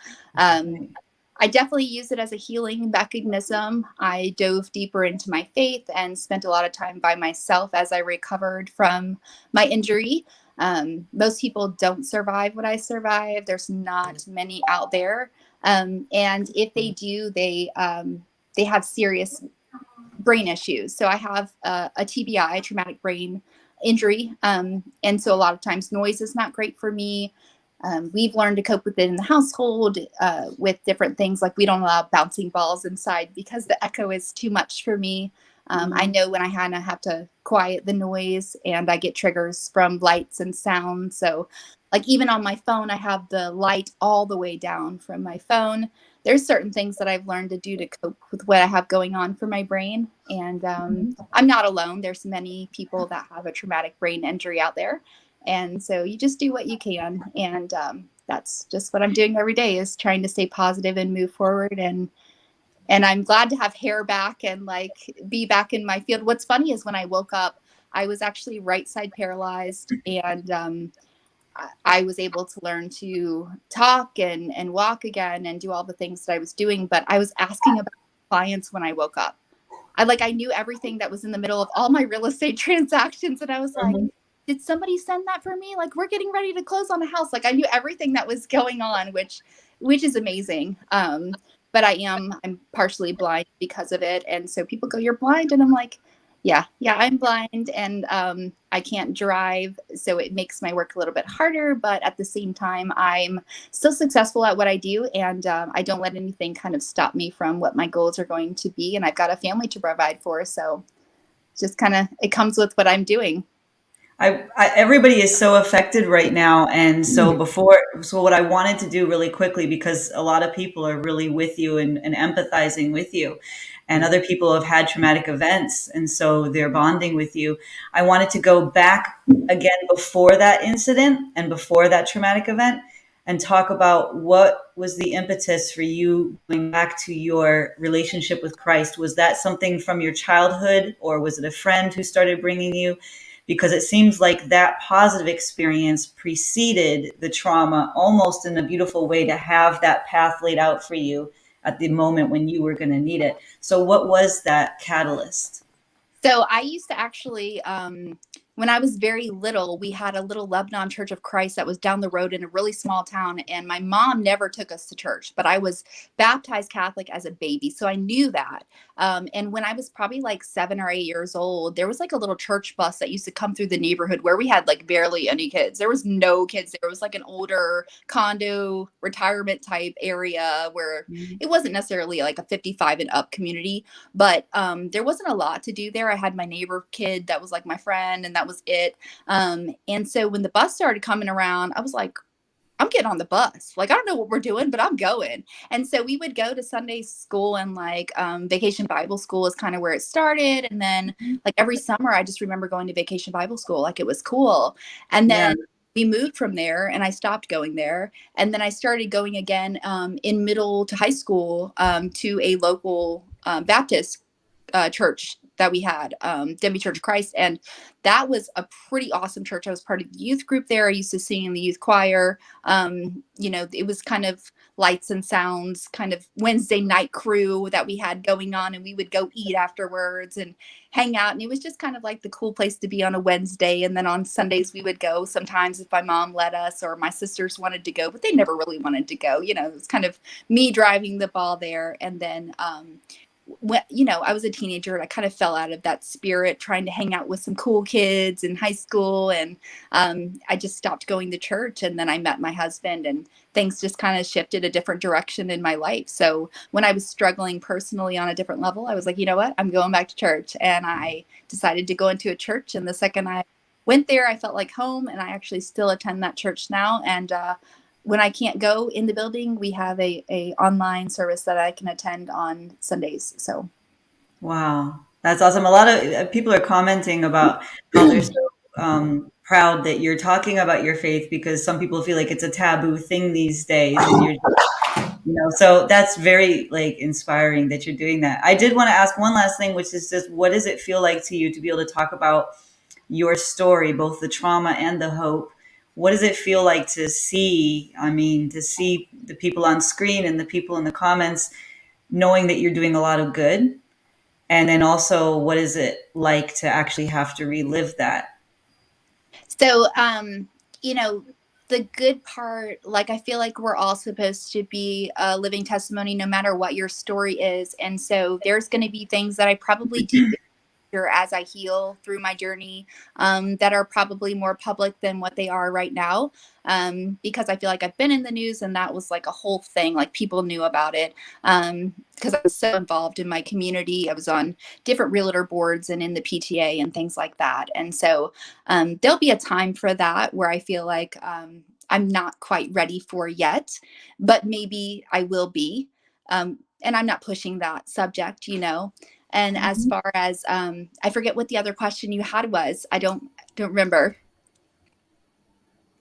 I definitely use it as a healing mechanism. I dove deeper into my faith and spent a lot of time by myself as I recovered from my injury. Most people don't survive what I survived. There's not many out there, and if they do, they have serious brain issues. So I have a TBI, traumatic brain injury, and so a lot of times noise is not great for me. We've learned to cope with it in the household with different things, like we don't allow bouncing balls inside because the echo is too much for me. I know when I kind of have to quiet the noise, and I get triggers from lights and sound. So like even on my phone, I have the light all the way down from my phone. There's certain things that I've learned to do to cope with what I have going on for my brain. And I'm not alone. There's many people that have a traumatic brain injury out there. And so you just do what you can. And that's just what I'm doing every day, is trying to stay positive and move forward. And I'm glad to have hair back and like be back in my field. What's funny is when I woke up, I was actually right side paralyzed, and I was able to learn to talk and walk again and do all the things that I was doing. But I was asking about clients when I woke up. I knew everything that was in the middle of all my real estate transactions. And I was like, did somebody send that for me? Like, we're getting ready to close on a house. Like, I knew everything that was going on, which is amazing. But I'm partially blind because of it. And so people go, you're blind. And I'm like, yeah, I'm blind, and I can't drive. So it makes my work a little bit harder. But at the same time, I'm still successful at what I do. And I don't let anything kind of stop me from what my goals are going to be. And I've got a family to provide for. So just kind of, it comes with what I'm doing. Everybody is so affected right now. And so what I wanted to do really quickly, because a lot of people are really with you and empathizing with you, and other people have had traumatic events, and so they're bonding with you. I wanted to go back again before that incident and before that traumatic event and talk about what was the impetus for you going back to your relationship with Christ. Was that something from your childhood, or was it a friend who started bringing you? Because it seems like that positive experience preceded the trauma almost in a beautiful way, to have that path laid out for you at the moment when you were going to need it. So what was that catalyst? So I used to actually, when I was very little, we had a little Lebanon Church of Christ that was down the road in a really small town. And my mom never took us to church, but I was baptized Catholic as a baby. So I knew that. And when I was probably like 7 or 8 years old, there was like a little church bus that used to come through the neighborhood where we had like barely any kids. There was no kids. There was like an older condo retirement type area where it wasn't necessarily like a 55 and up community, but there wasn't a lot to do there. I had my neighbor kid that was like my friend, and that was it. And so when the bus started coming around, I was like, I'm getting on the bus. Like, I don't know what we're doing, but I'm going. And so we would go to Sunday school, and like Vacation Bible School is kind of where it started. And then like every summer, I just remember going to Vacation Bible School. Like, it was cool. And then we moved from there, and I stopped going there. And then I started going again in middle to high school to a local Baptist church that we had, Demi Church of Christ. And that was a pretty awesome church. I was part of the youth group there. I used to sing in the youth choir. It was kind of lights and sounds, kind of Wednesday night crew that we had going on. And we would go eat afterwards and hang out. And it was just kind of like the cool place to be on a Wednesday. And then on Sundays, we would go sometimes if my mom let us, or my sisters wanted to go, but they never really wanted to go. It was kind of me driving the ball there. And then, I was a teenager, and I kind of fell out of that spirit, trying to hang out with some cool kids in high school. And I just stopped going to church. And then I met my husband, and things just kind of shifted a different direction in my life. So when I was struggling personally on a different level, I was like, you know what, I'm going back to church. And I decided to go into a church. And the second I went there, I felt like home. And I actually still attend that church now. And when I can't go in the building, we have a online service that I can attend on Sundays. So, wow, that's awesome. A lot of people are commenting about how they're so proud that you're talking about your faith, because some people feel like it's a taboo thing these days, and you're, so that's very like inspiring that you're doing that. I did want to ask one last thing, which is just, what does it feel like to you to be able to talk about your story, both the trauma and the hope, what does it feel like to see, to see the people on screen and the people in the comments knowing that you're doing a lot of good? And then also, what is it like to actually have to relive that? So, the good part, like, I feel like we're all supposed to be a living testimony no matter what your story is. And so there's going to be things that I probably do as I heal through my journey, that are probably more public than what they are right now, because I feel like I've been in the news and that was like a whole thing, like people knew about it, because I was so involved in my community. I was on different realtor boards and in the PTA and things like that. And so there'll be a time for that where I feel like I'm not quite ready for yet, but maybe I will be. And I'm not pushing that subject, And as far as I forget what the other question you had was. I don't remember.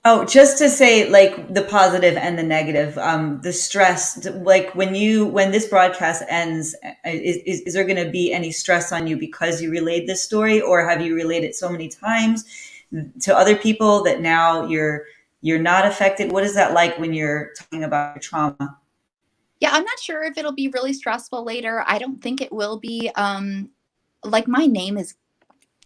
Oh, just to say, like, the positive and the negative, the stress, like when this broadcast ends, is there going to be any stress on you because you relayed this story, or have you relayed it so many times to other people that now you're not affected? What is that like when you're talking about your trauma? Yeah, I'm not sure if it'll be really stressful later. I don't think it will be. Like, my name is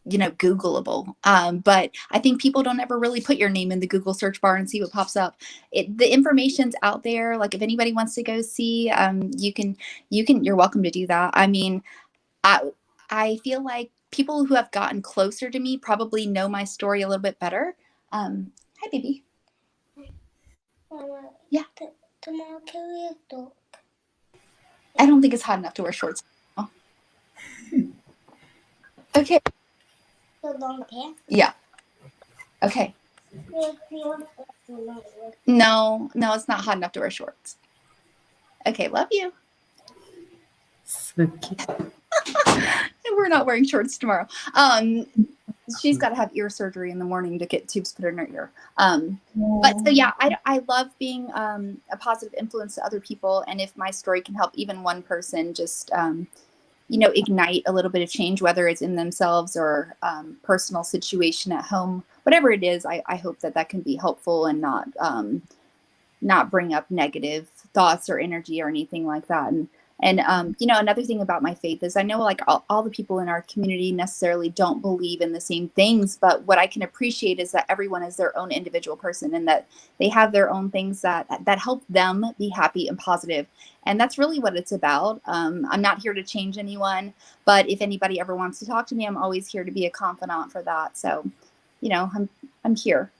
Googleable. But I think people don't ever really put your name in the Google search bar and see what pops up. The information's out there. Like, if anybody wants to go see, you're welcome to do that. I feel like people who have gotten closer to me probably know my story a little bit better. Hi, baby. Yeah. I don't think it's hot enough to wear shorts. Okay. Yeah. Okay. No, it's not hot enough to wear shorts. Okay, love you. So cute. We're not wearing shorts tomorrow. She's got to have ear surgery in the morning to get tubes put in her ear. But so yeah, I love being a positive influence to other people, and if my story can help even one person, just ignite a little bit of change, whether it's in themselves or personal situation at home, whatever it is, I hope that can be helpful and not bring up negative thoughts or energy or anything like that. And another thing about my faith is I know, like, all the people in our community necessarily don't believe in the same things, but what I can appreciate is that everyone is their own individual person and that they have their own things that help them be happy and positive. And that's really what it's about. I'm not here to change anyone, but if anybody ever wants to talk to me, I'm always here to be a confidant for that. So, I'm here.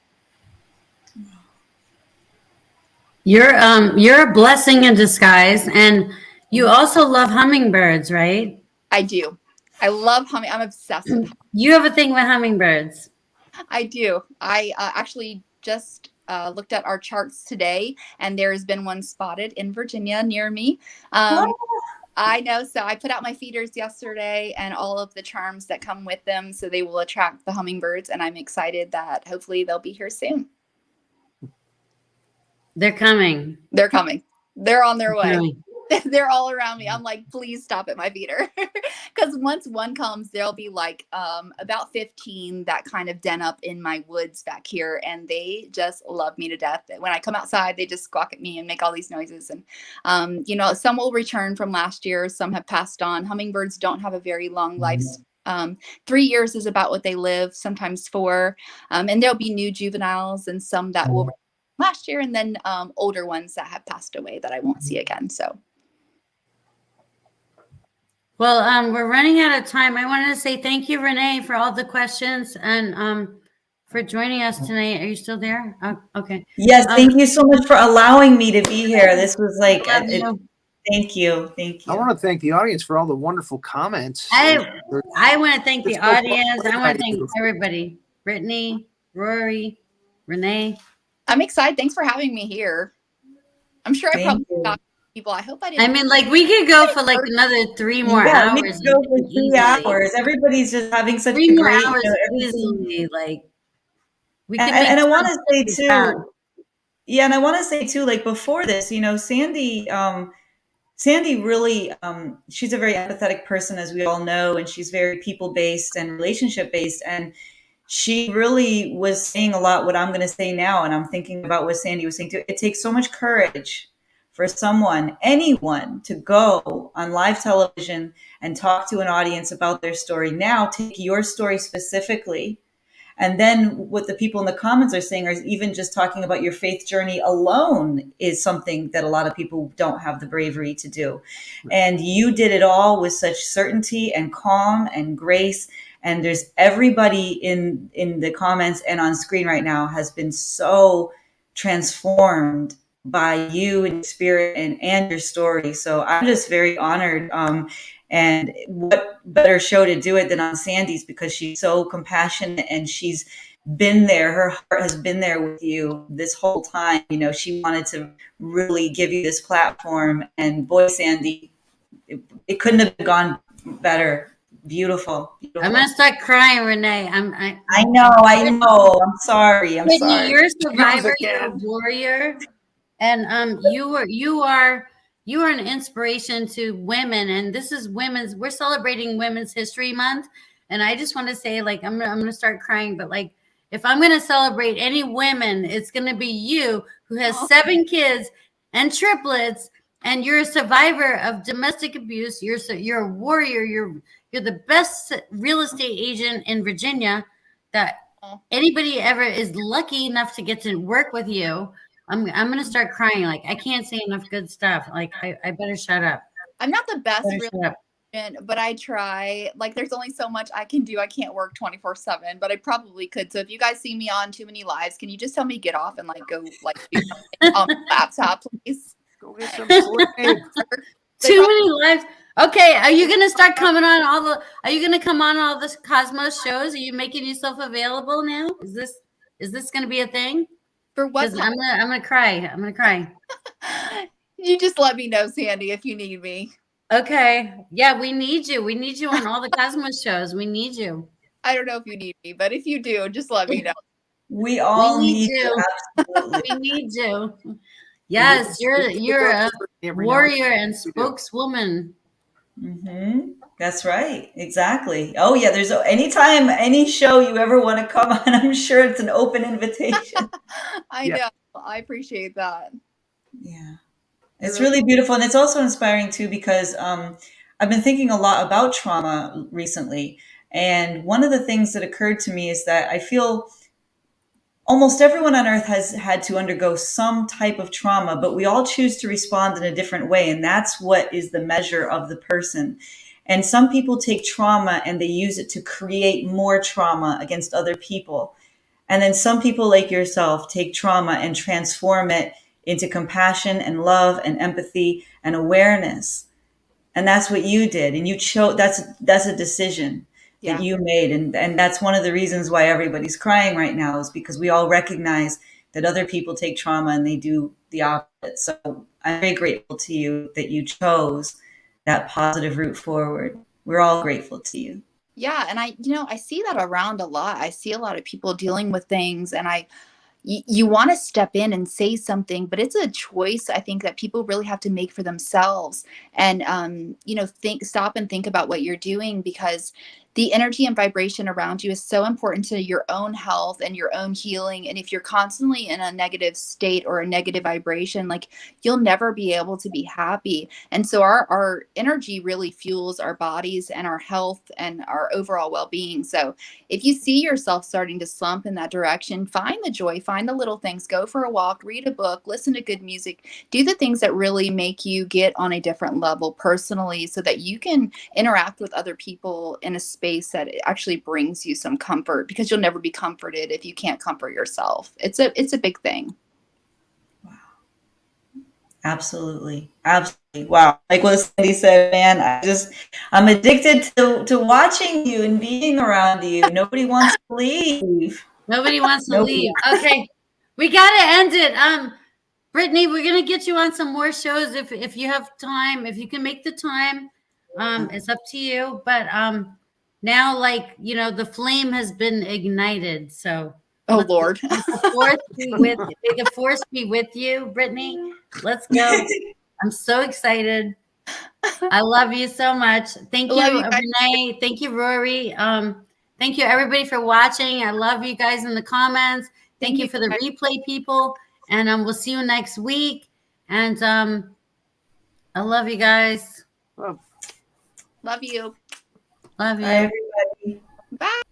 You're a blessing in disguise, and you also love hummingbirds, right? I do. I love humming. I'm obsessed with. You have a thing with hummingbirds. I do. I actually just looked at our charts today, and there has been one spotted in Virginia near me. I know. So I put out my feeders yesterday and all of the charms that come with them, so they will attract the hummingbirds. And I'm excited that hopefully they'll be here soon. They're coming. They're coming. They're on their way. Coming. They're all around me. I'm like, please stop at my feeder. Because once one comes, there'll be like about 15 that kind of den up in my woods back here. And they just love me to death. When I come outside, they just squawk at me and make all these noises. And, some will return from last year. Some have passed on. Hummingbirds don't have a very long life. 3 years is about what they live, sometimes 4. And there'll be new juveniles and some that will last year, and then older ones that have passed away that I won't see again. So. Well, we're running out of time. I wanted to say thank you, Renee, for all the questions and for joining us tonight. Are you still there? Oh, okay. Yes, thank you so much for allowing me to be here. This was like, thank you. I want to thank the audience for all the wonderful comments. I want to thank the audience. I want to thank everybody. Brittany, Rory, Renee. I'm excited. Thanks for having me here. I'm sure I probably got people. I hope I didn't. I mean, like, we could go for like another 3 more hours. We could go for 3 hours. Everybody's just having such 3 a more great, hours easily. Like, we could. And I want to say too. Yeah, and I want to say too, like, before this, Sandy really, she's a very empathetic person, as we all know, and she's very people-based and relationship-based. And she really was saying a lot what I'm going to say now. And I'm thinking about what Sandy was saying too. It takes so much courage for anyone to go on live television and talk to an audience about their story. Now take your story specifically. And then what the people in the comments are saying, is even just talking about your faith journey alone is something that a lot of people don't have the bravery to do. And you did it all with such certainty and calm and grace. And there's everybody in the comments and on screen right now has been so transformed by you and spirit and your story. So I'm just very honored. And what better show to do it than on Sandy's, because she's so compassionate and she's been there. Her heart has been there with you this whole time. You know, she wanted to really give you this platform. And boy, Sandy, it couldn't have gone better. Beautiful. I'm gonna start crying, Renee. I know. I'm sorry. Brittany, sorry. you're a survivor. You're a warrior, and you are an inspiration to women. And this is we're celebrating Women's History Month, and I just want to say, like, I'm gonna start crying, but like, if I'm gonna celebrate any women, it's gonna be you, who has 7 kids and triplets, and you're a survivor of domestic abuse. You're a warrior. You're the best real estate agent in Virginia that anybody ever is lucky enough to get to work with you. I'm going to start crying. Like, I can't say enough good stuff. Like, I better shut up. I'm not the best real agent, but I try. Like, there's only so much I can do. I can't work 24/7, but I probably could. So if you guys see me on too many lives, can you just tell me get off and like go like do something on the laptop, please? Go get some sleep. Too many lives. Okay, are you gonna start coming on all the? Are you gonna come on all the Cosmos shows? Are you making yourself available now? Is this gonna be a thing? For what? I'm gonna cry. I'm gonna cry. You just let me know, Sandy, if you need me. Okay. Yeah, we need you. We need you on all the Cosmos shows. We need you. I don't know if you need me, but if you do, just let me know. We all need you. Absolutely. We need you. Yes, you're a warrior and spokeswoman. Mm-hmm. That's right. Exactly. Oh yeah. There's anytime, any show you ever want to come on, I'm sure it's an open invitation. I know. I appreciate that. Yeah. It's really beautiful. And it's also inspiring too, because I've been thinking a lot about trauma recently. And one of the things that occurred to me is that I feel almost everyone on earth has had to undergo some type of trauma, but we all choose to respond in a different way. And that's what is the measure of the person. And some people take trauma and they use it to create more trauma against other people. And then some people like yourself take trauma and transform it into compassion and love and empathy and awareness. And that's what you did. And you chose, that's a decision that you made. And that's one of the reasons why everybody's crying right now, is because we all recognize that other people take trauma and they do the opposite. So I'm very grateful to you that you chose that positive route forward. We're all grateful to you. Yeah. And I see that around a lot. I see a lot of people dealing with things, and you want to step in and say something, but it's a choice, I think, that people really have to make for themselves. And, stop and think about what you're doing, because the energy and vibration around you is so important to your own health and your own healing. And if you're constantly in a negative state or a negative vibration, like, you'll never be able to be happy. And so our energy really fuels our bodies and our health and our overall well-being. So if you see yourself starting to slump in that direction, find the joy, find the little things, go for a walk, read a book, listen to good music, do the things that really make you get on a different level personally, so that you can interact with other people in a space that actually brings you some comfort, because you'll never be comforted if you can't comfort yourself. It's a big thing. Wow. Absolutely. Wow. Like what Cindy said, man, I'm addicted to watching you and being around you. Nobody wants to leave. Nobody wants to leave. Okay. We got to end it. Brittany, we're going to get you on some more shows if you have time, if you can make the time. It's up to you. But now, like, the flame has been ignited. So, Lord, may the force be with you, Brittany. Let's go. I'm so excited. I love you so much. Thank you, Renee. Thank you, Rory. Thank you, everybody, for watching. I love you guys in the comments. Thank you for the replay, people. And we'll see you next week. And I love you guys. Love you. Love you. Bye, everybody. Bye.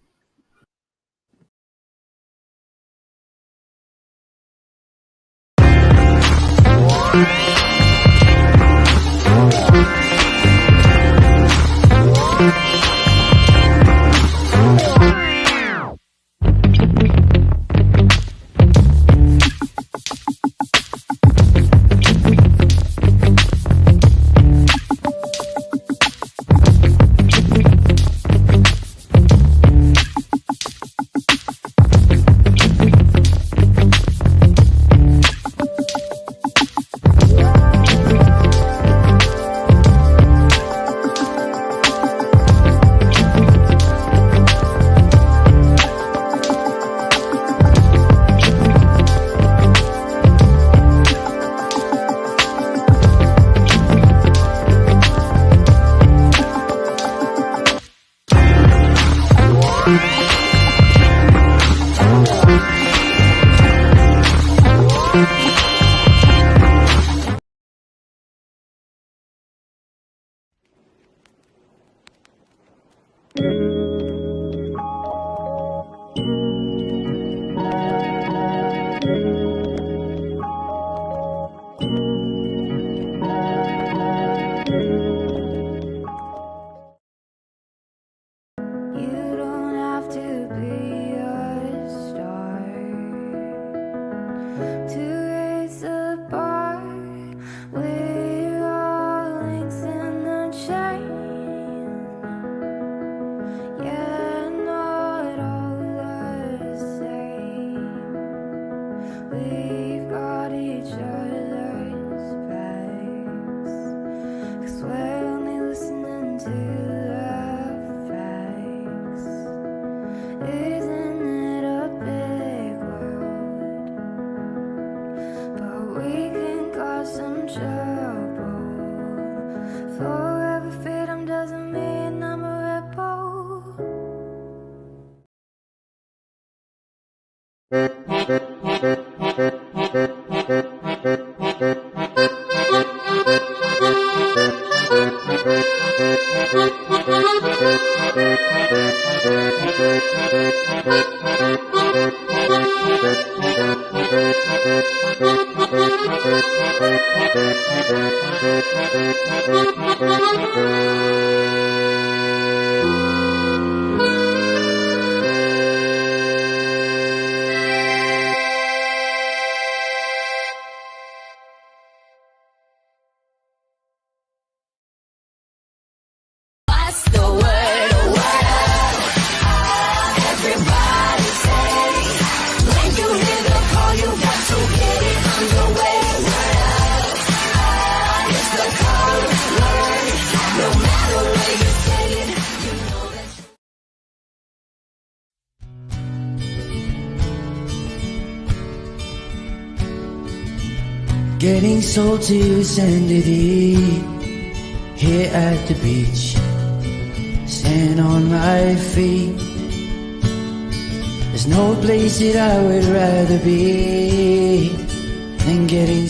Getting salty sand to deep here at the beach, stand on my feet. There's no place that I would rather be than getting